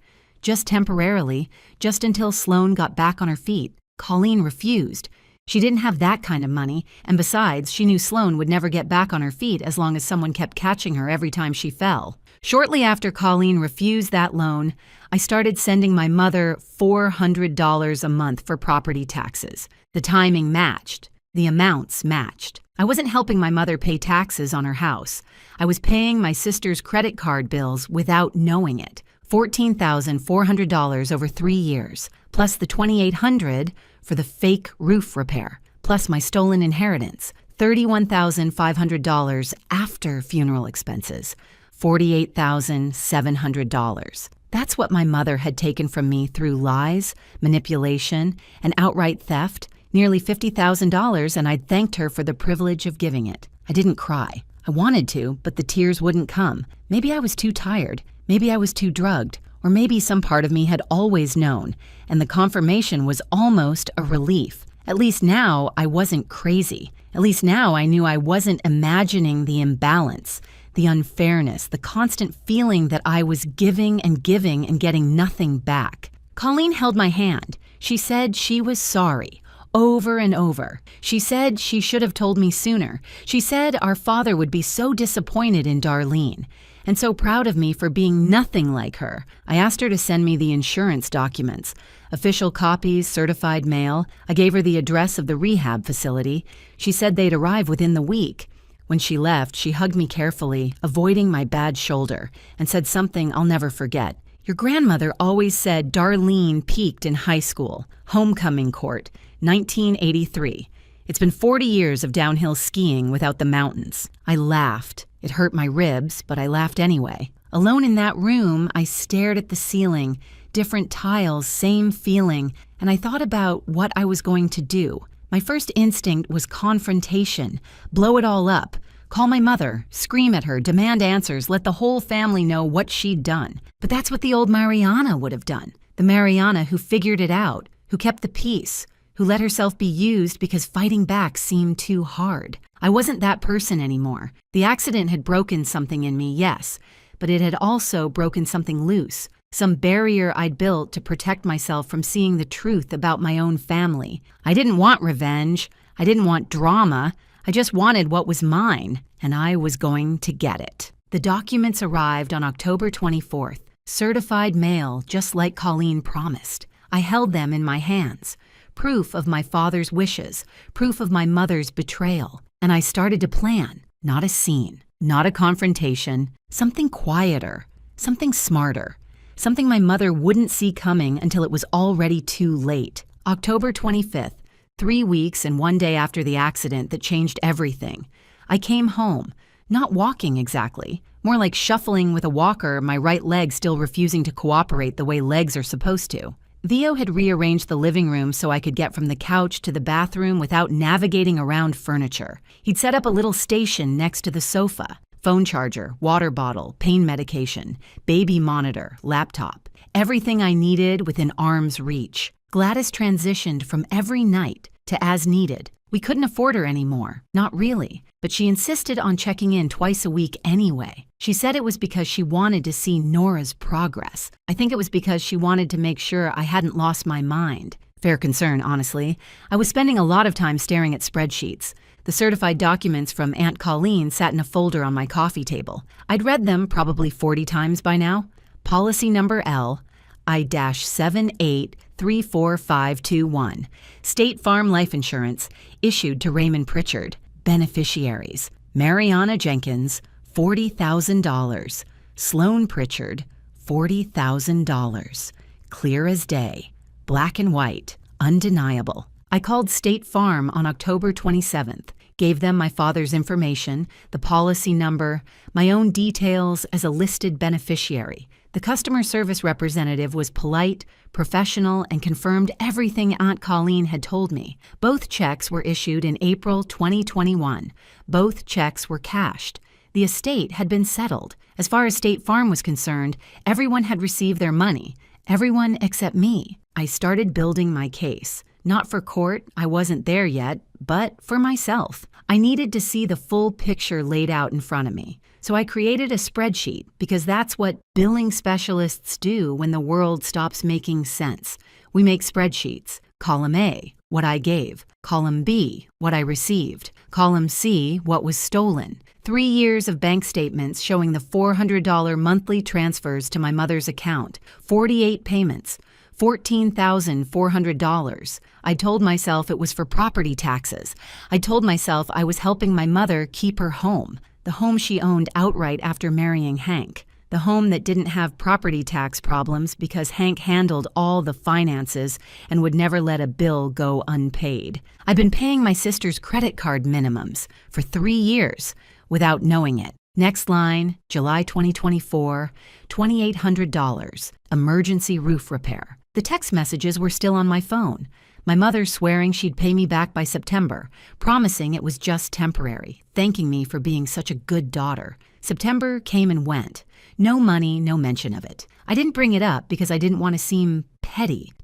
Just temporarily, just until Sloan got back on her feet. Colleen refused. She didn't have that kind of money, and besides, she knew Sloan would never get back on her feet as long as someone kept catching her every time she fell. Shortly after Colleen refused that loan, I started sending my mother $400 a month for property taxes. The timing matched. The amounts matched. I wasn't helping my mother pay taxes on her house. I was paying my sister's credit card bills without knowing it. $14,400 over 3 years, plus the $2,800 for the fake roof repair, plus my stolen inheritance, $31,500 after funeral expenses, $48,700. That's what my mother had taken from me through lies, manipulation, and outright theft, nearly $50,000, and I'd thanked her for the privilege of giving it. I didn't cry. I wanted to, but the tears wouldn't come. Maybe I was too tired. Maybe I was too drugged. Or maybe some part of me had always known, and the confirmation was almost a relief. At least now I wasn't crazy. At least now I knew I wasn't imagining the imbalance, the unfairness, the constant feeling that I was giving and getting nothing back. Colleen held my hand. She said she was sorry. Over and over. She said she should have told me sooner. She said our father would be so disappointed in Darlene and so proud of me for being nothing like her. I asked her to send me the insurance documents, official copies, certified mail. I gave her the address of the rehab facility. She said they'd arrive within the week. When she left, she hugged me carefully, avoiding my bad shoulder, and said something I'll never forget. Your grandmother always said Darlene peaked in high school. Homecoming court, 1983. It's been 40 years of downhill skiing without the mountains. I laughed. It hurt my ribs, but I laughed anyway. Alone in that room, I stared at the ceiling, different tiles, same feeling, and I thought about what I was going to do. My first instinct was confrontation, blow it all up, call my mother, scream at her, demand answers, let the whole family know what she'd done. But that's what the old Mariana would have done. The Mariana who figured it out, who kept the peace, who let herself be used because fighting back seemed too hard. I wasn't that person anymore. The accident had broken something in me, yes, but it had also broken something loose. some barrier I'd built to protect myself from seeing the truth about my own family. I didn't want revenge. I didn't want drama. I just wanted what was mine, and I was going to get it. The documents arrived on October 24th, certified mail just like Colleen promised. I held them in my hands, proof of my father's wishes, proof of my mother's betrayal, and I started to plan, not a scene, not a confrontation, something quieter, something smarter, something my mother wouldn't see coming until it was already too late. October 25th, 3 weeks and 1 day after the accident that changed everything. I came home, not walking exactly, more like shuffling with a walker, my right leg still refusing to cooperate the way legs are supposed to. Theo had rearranged the living room so I could get from the couch to the bathroom without navigating around furniture. He'd set up a little station next to the sofa. Phone charger, water bottle, pain medication, baby monitor, laptop. Everything I needed within arm's reach. Gladys transitioned from every night to as needed. We couldn't afford her anymore, not really, but she insisted on checking in twice a week anyway. She said it was because she wanted to see Nora's progress. I think it was because she wanted to make sure I hadn't lost my mind. Fair concern, honestly. I was spending a lot of time staring at spreadsheets. The certified documents from Aunt Colleen sat in a folder on my coffee table. I'd read them probably 40 times by now. Policy number L, I-78-34521. State Farm Life Insurance, issued to Raymond Pritchard. Beneficiaries: Mariana Jenkins, $40,000. Sloan Pritchard, $40,000. Clear as day. Black and white. Undeniable. I called State Farm on October 27th, gave them my father's information, the policy number, my own details as a listed beneficiary. The customer service representative was polite, professional, and confirmed everything Aunt Colleen had told me. Both checks were issued in April 2021. Both checks were cashed. The estate had been settled. As far as State Farm was concerned, everyone had received their money. Everyone except me. I started building my case. Not for court, I wasn't there yet, but for myself. I needed to see the full picture laid out in front of me. So I created a spreadsheet because that's what billing specialists do when the world stops making sense. We make spreadsheets. Column A, what I gave. Column B, what I received. Column C, what was stolen. 3 years of bank statements showing the $400 monthly transfers to my mother's account. 48 payments. $14,400. I told myself it was for property taxes. I told myself I was helping my mother keep her home, the home she owned outright after marrying Hank, the home that didn't have property tax problems because Hank handled all the finances and would never let a bill go unpaid. I've been paying my sister's credit card minimums for 3 years without knowing it. Next line, July 2024, $2,800, emergency roof repair. The text messages were still on my phone. My mother swearing she'd pay me back by September, promising it was just temporary, thanking me for being such a good daughter. September came and went. No money, no mention of it. I didn't bring it up because I didn't want to seem petty.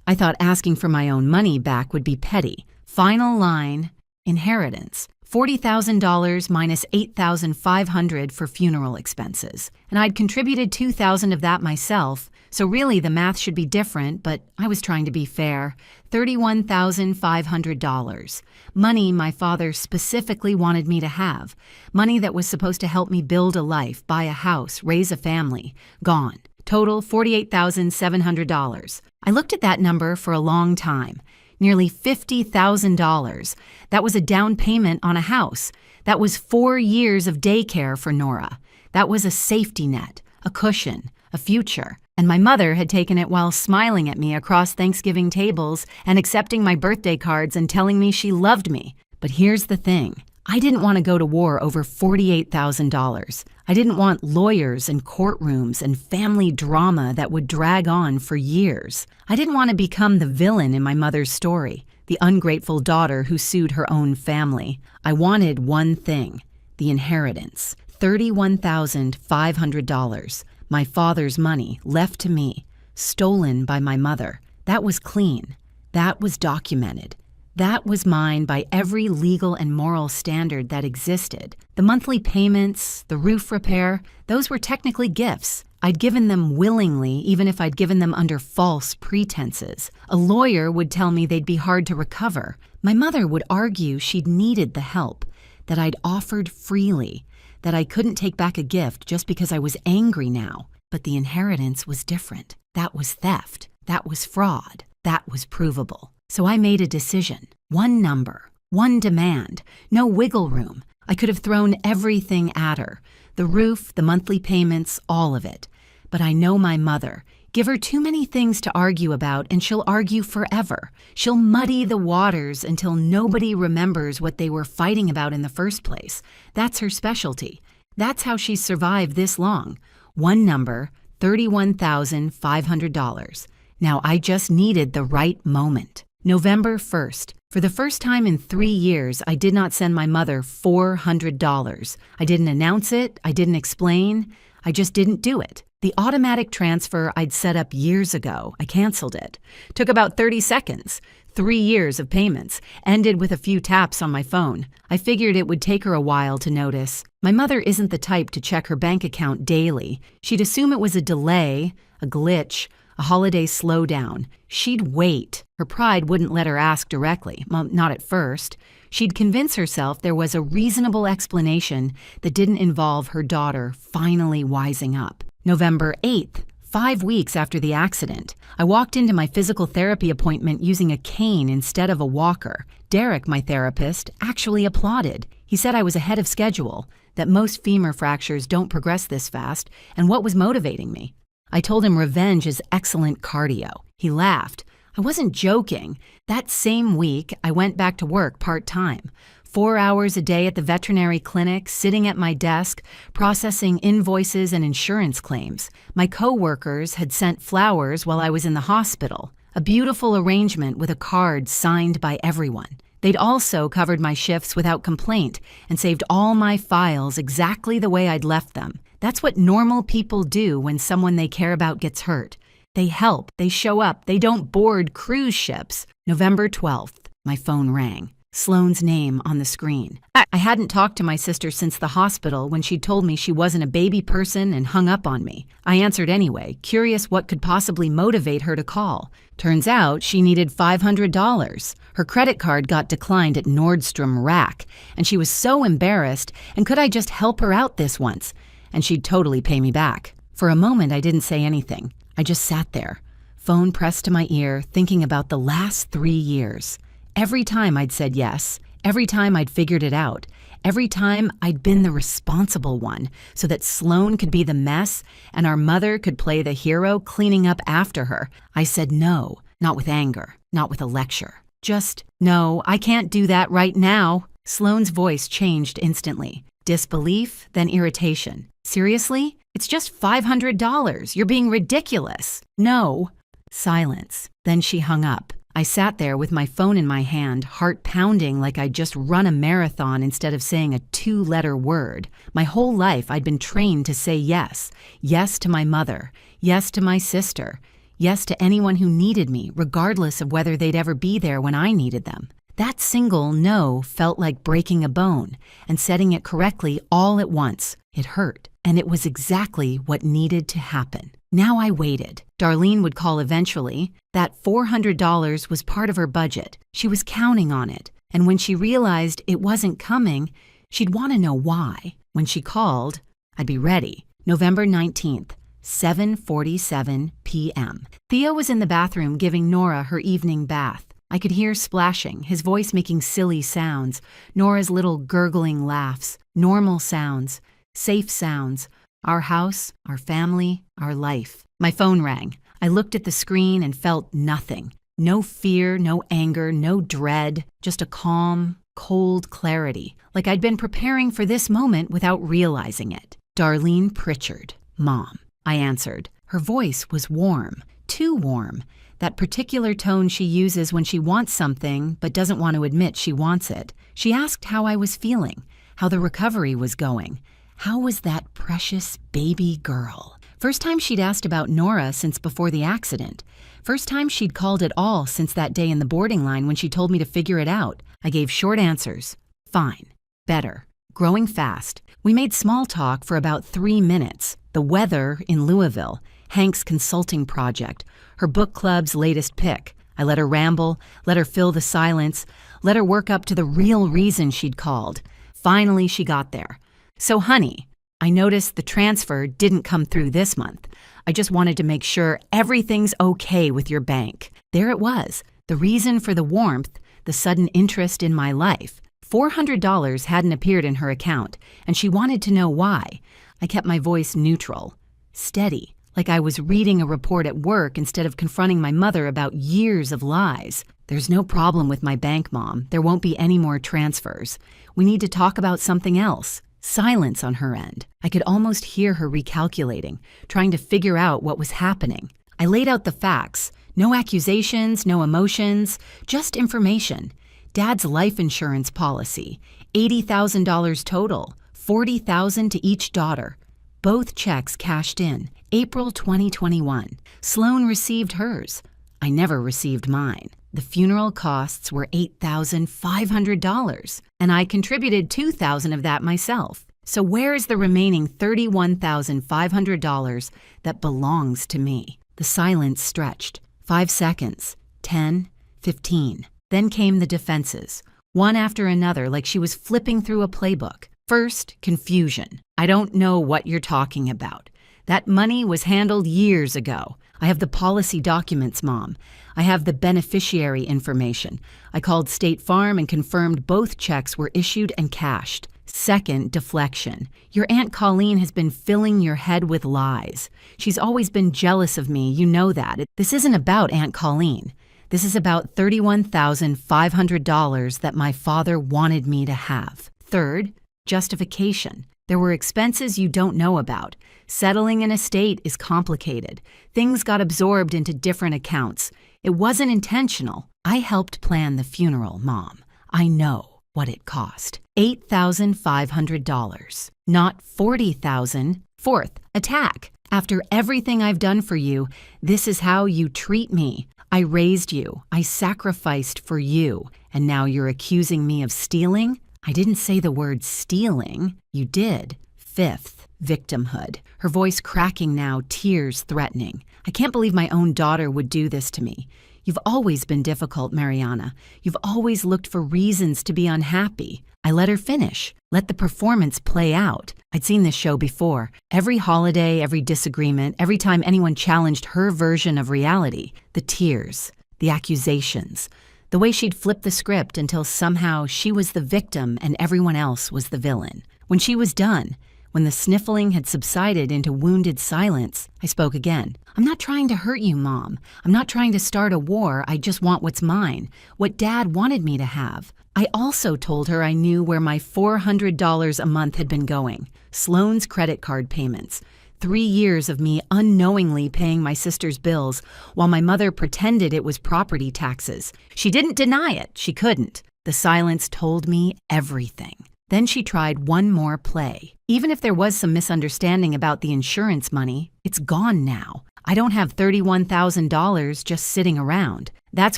I thought asking for my own money back would be petty. Final line, inheritance. $40,000 minus $8,500 for funeral expenses. And I'd contributed $2,000 of that myself, so really the math should be different, but I was trying to be fair. $31,500. Money my father specifically wanted me to have. Money that was supposed to help me build a life, buy a house, raise a family. Gone. Total $48,700. I looked at that number for a long time. Nearly $50,000. That was a down payment on a house. That was 4 years of daycare for Nora. That was a safety net, a cushion, a future. And my mother had taken it while smiling at me across Thanksgiving tables and accepting my birthday cards and telling me she loved me. But here's the thing. I didn't want to go to war over $48,000. I didn't want lawyers and courtrooms and family drama that would drag on for years. I didn't want to become the villain in my mother's story, the ungrateful daughter who sued her own family. I wanted one thing, the inheritance, $31,500, my father's money left to me, stolen by my mother. That was clean. That was documented. That was mine by every legal and moral standard that existed. The monthly payments, the roof repair, those were technically gifts. I'd given them willingly, even if I'd given them under false pretenses. A lawyer would tell me they'd be hard to recover. My mother would argue she'd needed the help, that I'd offered freely, that I couldn't take back a gift just because I was angry now. But the inheritance was different. That was theft. That was fraud. That was provable. So I made a decision. One number. One demand. No wiggle room. I could have thrown everything at her. The roof, the monthly payments, all of it. But I know my mother. Give her too many things to argue about and she'll argue forever. She'll muddy the waters until nobody remembers what they were fighting about in the first place. That's her specialty. That's how she's survived this long. One number, $31,500. Now I just needed the right moment. November 1st. For the first time in 3 years, I did not send my mother $400. I didn't announce it. I didn't explain. I just didn't do it. The automatic transfer I'd set up years ago, I canceled it. Took about 30 seconds. 3 years of payments. Ended with a few taps on my phone. I figured it would take her a while to notice. My mother isn't the type to check her bank account daily. She'd assume it was a delay, a glitch, a holiday slowdown. She'd wait. Her pride wouldn't let her ask directly. Well, not at first. She'd convince herself there was a reasonable explanation that didn't involve her daughter finally wising up. November 8th, 5 weeks after the accident. I walked into my physical therapy appointment using a cane instead of a walker. Derek, my therapist, actually applauded. He said I was ahead of schedule, that most femur fractures don't progress this fast, and what was motivating me. I told him revenge is excellent cardio. He laughed. I wasn't joking. That same week, I went back to work part-time. 4 hours a day at the veterinary clinic, sitting at my desk, processing invoices and insurance claims. My co-workers had sent flowers while I was in the hospital. A beautiful arrangement with a card signed by everyone. They'd also covered my shifts without complaint and saved all my files exactly the way I'd left them. That's what normal people do when someone they care about gets hurt. They help, they show up, they don't board cruise ships. November 12th, my phone rang. Sloane's name on the screen. I hadn't talked to my sister since the hospital when she told me she wasn't a baby person and hung up on me. I answered anyway, curious what could possibly motivate her to call. Turns out she needed $500. Her credit card got declined at Nordstrom Rack, and she was so embarrassed, and could I just help her out this once? And she'd totally pay me back. For a moment, I didn't say anything. I just sat there, phone pressed to my ear, thinking about the last 3 years. Every time I'd said yes, every time I'd figured it out, every time I'd been the responsible one so that Sloane could be the mess and our mother could play the hero cleaning up after her, I said no, not with anger, not with a lecture. Just, no, I can't do that right now. Sloane's voice changed instantly. Disbelief, then irritation. Seriously? It's just $500. You're being ridiculous. No. Silence. Then she hung up. I sat there with my phone in my hand, heart pounding like I'd just run a marathon instead of saying a 2-letter word. My whole life I'd been trained to say yes. Yes to my mother. Yes to my sister. Yes to anyone who needed me, regardless of whether they'd ever be there when I needed them. That single no felt like breaking a bone and setting it correctly all at once. It hurt, and it was exactly what needed to happen. Now I waited. Darlene would call eventually. That $400 was part of her budget. She was counting on it. And when she realized it wasn't coming, she'd want to know why. When she called, I'd be ready. November 19th, 7:47 p.m. Theo was in the bathroom giving Nora her evening bath. I could hear splashing, his voice making silly sounds, Nora's little gurgling laughs, normal sounds, safe sounds, our house, our family, our life. My phone rang. I looked at the screen and felt nothing. No fear, no anger, no dread, just a calm, cold clarity, like I'd been preparing for this moment without realizing it. Darlene Pritchard, Mom. I answered. Her voice was warm, too warm. That particular tone she uses when she wants something but doesn't want to admit she wants it. She asked how I was feeling, how the recovery was going. How was that precious baby girl? First time she'd asked about Nora since before the accident. First time she'd called at all since that day in the boarding line when she told me to figure it out. I gave short answers. Fine. Better. Growing fast. We made small talk for about 3 minutes. The weather in Louisville, Hank's consulting project, her book club's latest pick. I let her ramble, let her fill the silence, let her work up to the real reason she'd called. Finally, she got there. So, honey, I noticed the transfer didn't come through this month. I just wanted to make sure everything's okay with your bank. There it was, the reason for the warmth, the sudden interest in my life. $400 hadn't appeared in her account, and she wanted to know why. I kept my voice neutral, steady, like I was reading a report at work instead of confronting my mother about years of lies. There's no problem with my bank, Mom. There won't be any more transfers. We need to talk about something else. Silence on her end. I could almost hear her recalculating, trying to figure out what was happening. I laid out the facts. No accusations, no emotions, just information. Dad's life insurance policy, $80,000 total, $40,000 to each daughter. Both checks cashed in, April 2021. Sloan received hers. I never received mine. The funeral costs were $8,500, and I contributed $2,000 of that myself. So where is the remaining $31,500 that belongs to me? The silence stretched. 5 seconds, 10, 15. Then came the defenses, one after another, like she was flipping through a playbook. First, confusion. I don't know what you're talking about. That money was handled years ago. I have the policy documents, Mom. I have the beneficiary information. I called State Farm and confirmed both checks were issued and cashed. Second, deflection. Your Aunt Colleen has been filling your head with lies. She's always been jealous of me, you know that. This isn't about Aunt Colleen. This is about $31,500 that my father wanted me to have. Third, justification. There were expenses you don't know about. Settling an estate is complicated. Things got absorbed into different accounts. It wasn't intentional. I helped plan the funeral, Mom. I know what it cost. $8,500, not $40,000. Fourth, attack. After everything I've done for you, this is how you treat me. I raised you. I sacrificed for you. And now you're accusing me of stealing? I didn't say the word stealing. You did. Fifth, victimhood. Her voice cracking now, tears threatening. I can't believe my own daughter would do this to me. You've always been difficult, Mariana. You've always looked for reasons to be unhappy. I let her finish. Let the performance play out. I'd seen this show before. Every holiday, every disagreement, every time anyone challenged her version of reality. The tears, the accusations, the way she'd flip the script until somehow she was the victim and everyone else was the villain. When she was done, when the sniffling had subsided into wounded silence, I spoke again. I'm not trying to hurt you, Mom. I'm not trying to start a war. I just want what's mine, what Dad wanted me to have. I also told her I knew where my $400 a month had been going. Sloan's credit card payments. 3 years of me unknowingly paying my sister's bills while my mother pretended it was property taxes. She didn't deny it. She couldn't. The silence told me everything. Then she tried one more play. Even if there was some misunderstanding about the insurance money, it's gone now. I don't have $31,000 just sitting around. That's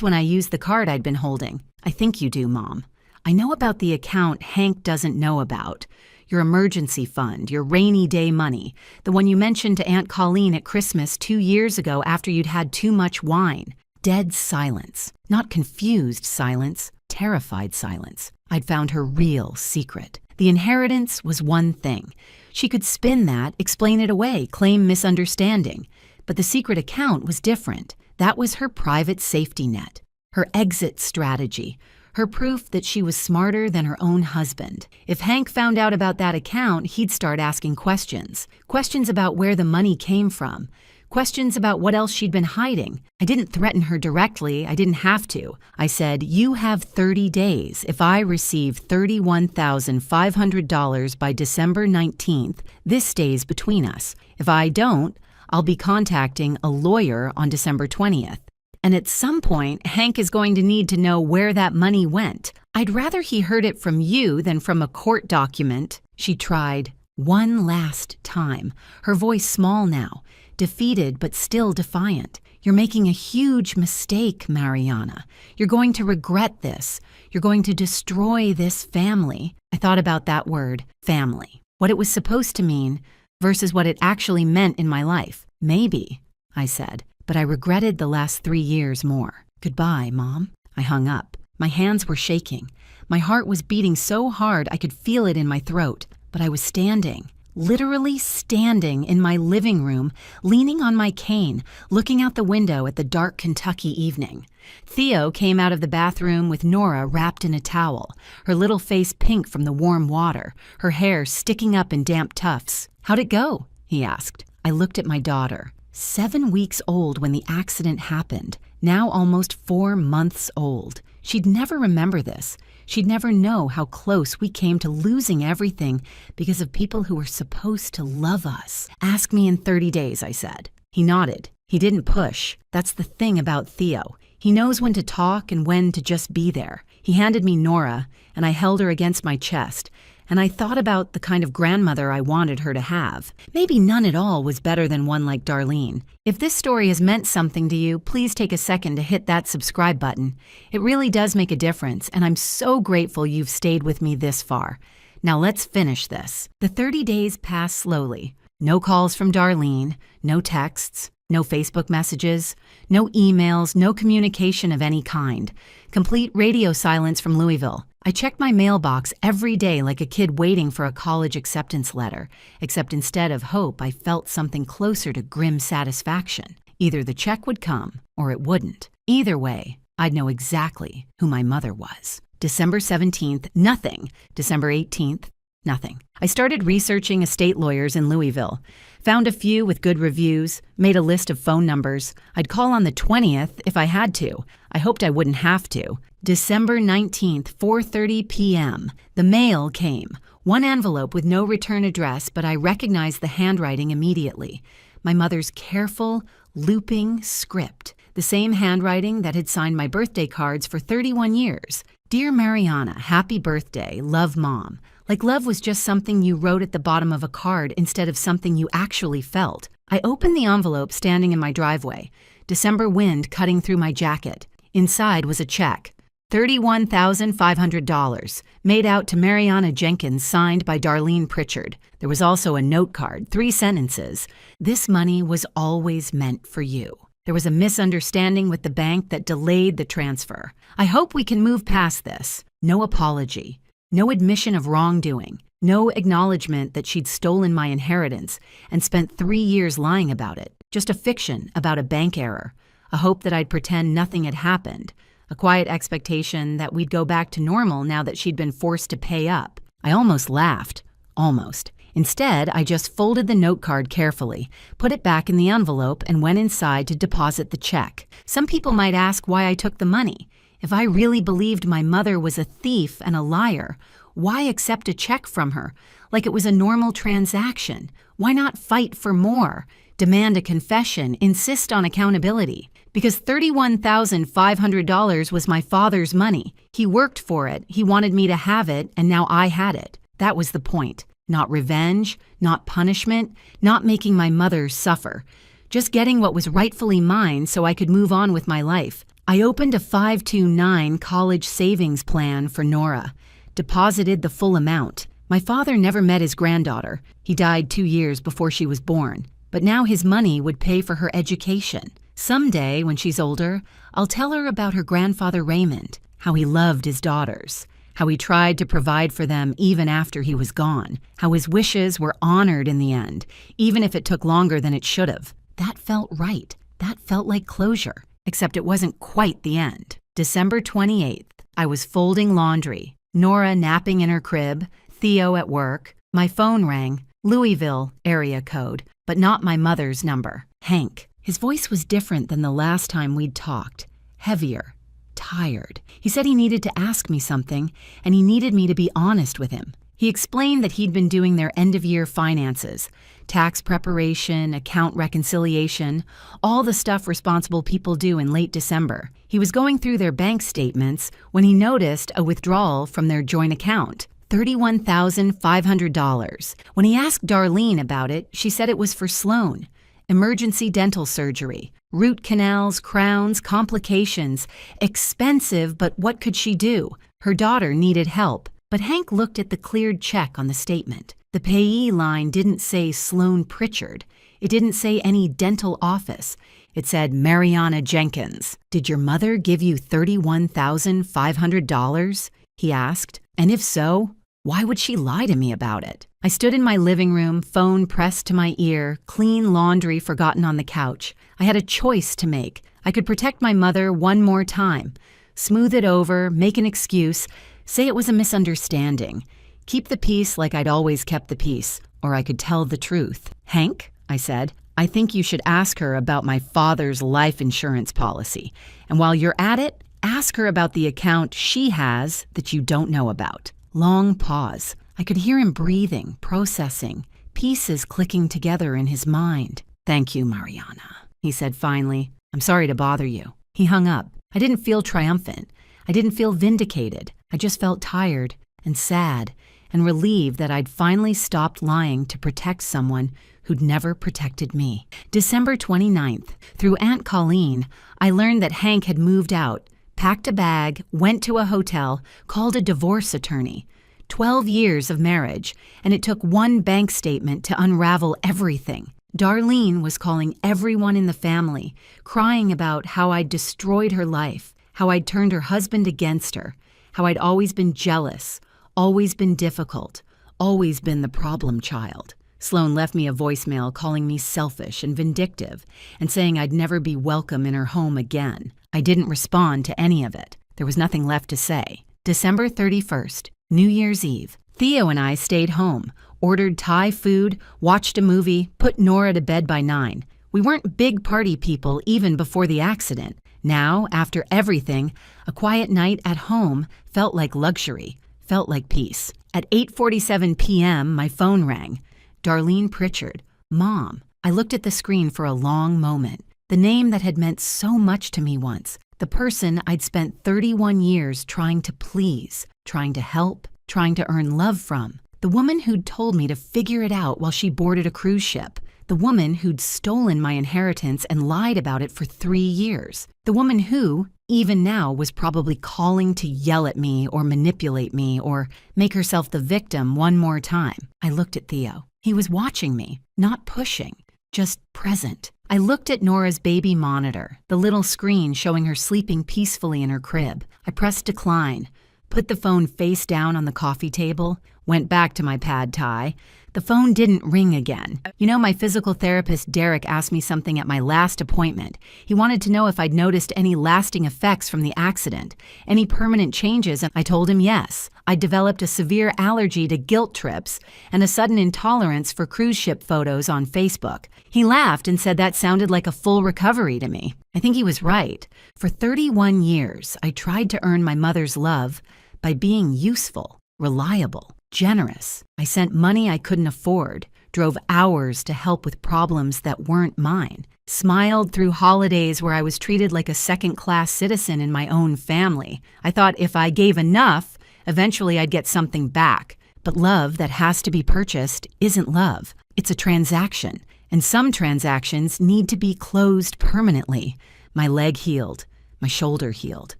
when I used the card I'd been holding. I think you do, Mom. I know about the account Hank doesn't know about. Your emergency fund, your rainy day money, the one you mentioned to Aunt Colleen at Christmas 2 years ago after you'd had too much wine. Dead silence. Not confused silence, terrified silence. I'd found her real secret. The inheritance was one thing. She could spin that, explain it away, claim misunderstanding. But the secret account was different. That was her private safety net, her exit strategy, her proof that she was smarter than her own husband. If Hank found out about that account, he'd start asking questions. Questions about where the money came from. Questions about what else she'd been hiding. I didn't threaten her directly. I didn't have to. I said, you have 30 days. If I receive $31,500 by December 19th, this stays between us. If I don't, I'll be contacting a lawyer on December 20th. And at some point, Hank is going to need to know where that money went. I'd rather he heard it from you than from a court document. She tried one last time, her voice small now, defeated but still defiant. "You're making a huge mistake, Mariana. You're going to regret this. You're going to destroy this family." I thought about that word, family, what it was supposed to mean versus what it actually meant in my life. "Maybe," I said, "but I regretted the last 3 years more. Goodbye, Mom." I hung up. My hands were shaking. My heart was beating so hard I could feel it in my throat. But I was standing, literally standing in my living room, leaning on my cane, looking out the window at the dark Kentucky evening. Theo came out of the bathroom with Nora wrapped in a towel, her little face pink from the warm water, her hair sticking up in damp tufts. "How'd it go?" he asked. I looked at my daughter, 7 weeks old when the accident happened, now almost 4 months old. She'd never remember this. She'd never know how close we came to losing everything because of people who were supposed to love us. "Ask me in 30 days, I said. He nodded. He didn't push. That's the thing about Theo. He knows when to talk and when to just be there. He handed me Nora, and I held her against my chest, and I thought about the kind of grandmother I wanted her to have. Maybe none at all was better than one like Darlene. If this story has meant something to you, please take a second to hit that subscribe button. It really does make a difference, and I'm so grateful you've stayed with me this far. Now let's finish this. The 30 days passed slowly. No calls from Darlene, no texts, no Facebook messages, no emails, no communication of any kind. Complete radio silence from Louisville. I checked my mailbox every day like a kid waiting for a college acceptance letter, except instead of hope, I felt something closer to grim satisfaction. Either the check would come or it wouldn't. Either way, I'd know exactly who my mother was. December 17th, nothing. December 18th, nothing. I started researching estate lawyers in Louisville. Found a few with good reviews, made a list of phone numbers. I'd call on the 20th if I had to. I hoped I wouldn't have to. December 19th, 4:30 p.m. The mail came. One envelope with no return address, but I recognized the handwriting immediately. My mother's careful, looping script. The same handwriting that had signed my birthday cards for 31 years. "Dear Mariana, happy birthday. Love, Mom." Like love was just something you wrote at the bottom of a card instead of something you actually felt. I opened the envelope standing in my driveway. December wind cutting through my jacket. Inside was a check. $31,500, made out to Mariana Jenkins, signed by Darlene Pritchard. There was also a note card, 3 sentences. "This money was always meant for you." There was a misunderstanding with the bank that delayed the transfer. I hope we can move past this. No apology. No admission of wrongdoing. No acknowledgement that she'd stolen my inheritance and spent 3 years lying about it. Just a fiction about a bank error. A hope that I'd pretend nothing had happened. A quiet expectation that we'd go back to normal now that she'd been forced to pay up. I almost laughed. Almost. Instead, I just folded the note card carefully, put it back in the envelope, and went inside to deposit the check. Some people might ask why I took the money. If I really believed my mother was a thief and a liar, why accept a check from her like it was a normal transaction? Why not fight for more, demand a confession, insist on accountability? Because $31,500 was my father's money. He worked for it, he wanted me to have it, and now I had it. That was the point. Not revenge, not punishment, not making my mother suffer. Just getting what was rightfully mine so I could move on with my life. I opened a 529 college savings plan for Nora, deposited the full amount. My father never met his granddaughter. He died 2 years before she was born. But now his money would pay for her education. Someday, when she's older, I'll tell her about her grandfather Raymond, how he loved his daughters, how he tried to provide for them even after he was gone, how his wishes were honored in the end, even if it took longer than it should have. That felt right. That felt like closure. Except it wasn't quite the end. December 28th, I was folding laundry, Nora napping in her crib, Theo at work. My phone rang, Louisville area code, but not my mother's number. Hank. His voice was different than the last time we'd talked. Heavier, tired. He said he needed to ask me something, and he needed me to be honest with him. He explained that he'd been doing their end-of-year finances, tax preparation, account reconciliation, all the stuff responsible people do in late December. He was going through their bank statements when he noticed a withdrawal from their joint account, $31,500. When he asked Darlene about it, she said it was for Sloan, emergency dental surgery, Root canals, crowns, complications. Expensive, but what could she do? Her daughter needed help. But Hank looked at the cleared check on the statement. The payee line didn't say Sloan Pritchard. It didn't say any dental office. It said Mariana Jenkins. "Did your mother give you $31,500? He asked. And if so, why would she lie to me about it? I stood in my living room, phone pressed to my ear, clean laundry forgotten on the couch. I had a choice to make. I could protect my mother one more time, smooth it over, make an excuse, say it was a misunderstanding, keep the peace like I'd always kept the peace, or I could tell the truth. "Hank," I said, "I think you should ask her about my father's life insurance policy. And while you're at it, ask her about the account she has that you don't know about." Long pause. I could hear him breathing, processing, pieces clicking together in his mind. "Thank you, Mariana," he said finally. "I'm sorry to bother you." He hung up. I didn't feel triumphant. I didn't feel vindicated. I just felt tired and sad and relieved that I'd finally stopped lying to protect someone who'd never protected me. December 29th, through Aunt Colleen, I learned that Hank had moved out, packed a bag, went to a hotel, called a divorce attorney. 12 years of marriage, and it took one bank statement to unravel everything. Darlene was calling everyone in the family, crying about how I'd destroyed her life, how I'd turned her husband against her, how I'd always been jealous, always been difficult, always been the problem child. Sloan left me a voicemail calling me selfish and vindictive and saying I'd never be welcome in her home again. I didn't respond to any of it. There was nothing left to say. December 31st, New Year's Eve. Theo and I stayed home, ordered Thai food, watched a movie, put Nora to bed by 9. We weren't big party people even before the accident. Now, after everything, a quiet night at home felt like luxury, felt like peace. At 8:47 p.m., my phone rang. Darlene Pritchard, Mom. I looked at the screen for a long moment. The name that had meant so much to me once. The person I'd spent 31 years trying to please, trying to help, trying to earn love from. The woman who'd told me to figure it out while she boarded a cruise ship. The woman who'd stolen my inheritance and lied about it for 3 years. The woman who, even now, was probably calling to yell at me or manipulate me or make herself the victim one more time. I looked at Theo. He was watching me, not pushing, just present. I looked at Nora's baby monitor, the little screen showing her sleeping peacefully in her crib. I pressed decline, put the phone face down on the coffee table, went back to my pad thai. The phone didn't ring again. You know, my physical therapist Derek asked me something at my last appointment. He wanted to know if I'd noticed any lasting effects from the accident, any permanent changes, and I told him yes. I'd developed a severe allergy to guilt trips and a sudden intolerance for cruise ship photos on Facebook. He laughed and said that sounded like a full recovery to me. I think he was right. For 31 years, I tried to earn my mother's love by being useful, reliable, generous. I sent money I couldn't afford, drove hours to help with problems that weren't mine, smiled through holidays where I was treated like a second-class citizen in my own family. I thought if I gave enough, eventually I'd get something back. But love that has to be purchased isn't love. It's a transaction, and some transactions need to be closed permanently. My leg healed, my shoulder healed,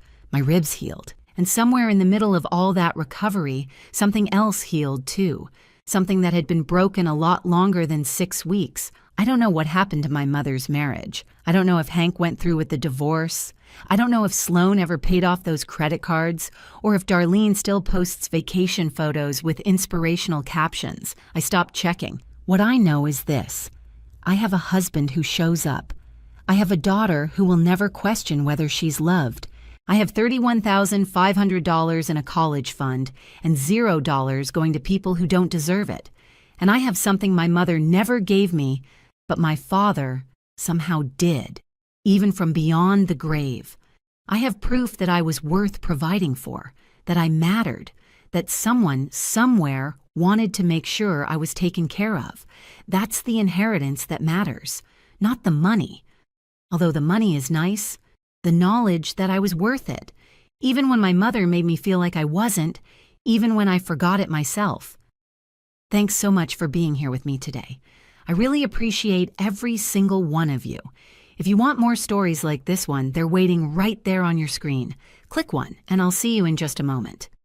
my ribs healed. And somewhere in the middle of all that recovery, something else healed too. Something that had been broken a lot longer than 6 weeks. I don't know what happened to my mother's marriage. I don't know if Hank went through with the divorce. I don't know if Sloan ever paid off those credit cards, or if Darlene still posts vacation photos with inspirational captions. I stopped checking. What I know is this. I have a husband who shows up. I have a daughter who will never question whether she's loved. I have $31,500 in a college fund and $0 going to people who don't deserve it. And I have something my mother never gave me, but my father somehow did, even from beyond the grave. I have proof that I was worth providing for, that I mattered, that someone somewhere wanted to make sure I was taken care of. That's the inheritance that matters, not the money. Although the money is nice, the knowledge that I was worth it, even when my mother made me feel like I wasn't, even when I forgot it myself. Thanks so much for being here with me today. I really appreciate every single one of you. If you want more stories like this one, they're waiting right there on your screen. Click one, and I'll see you in just a moment.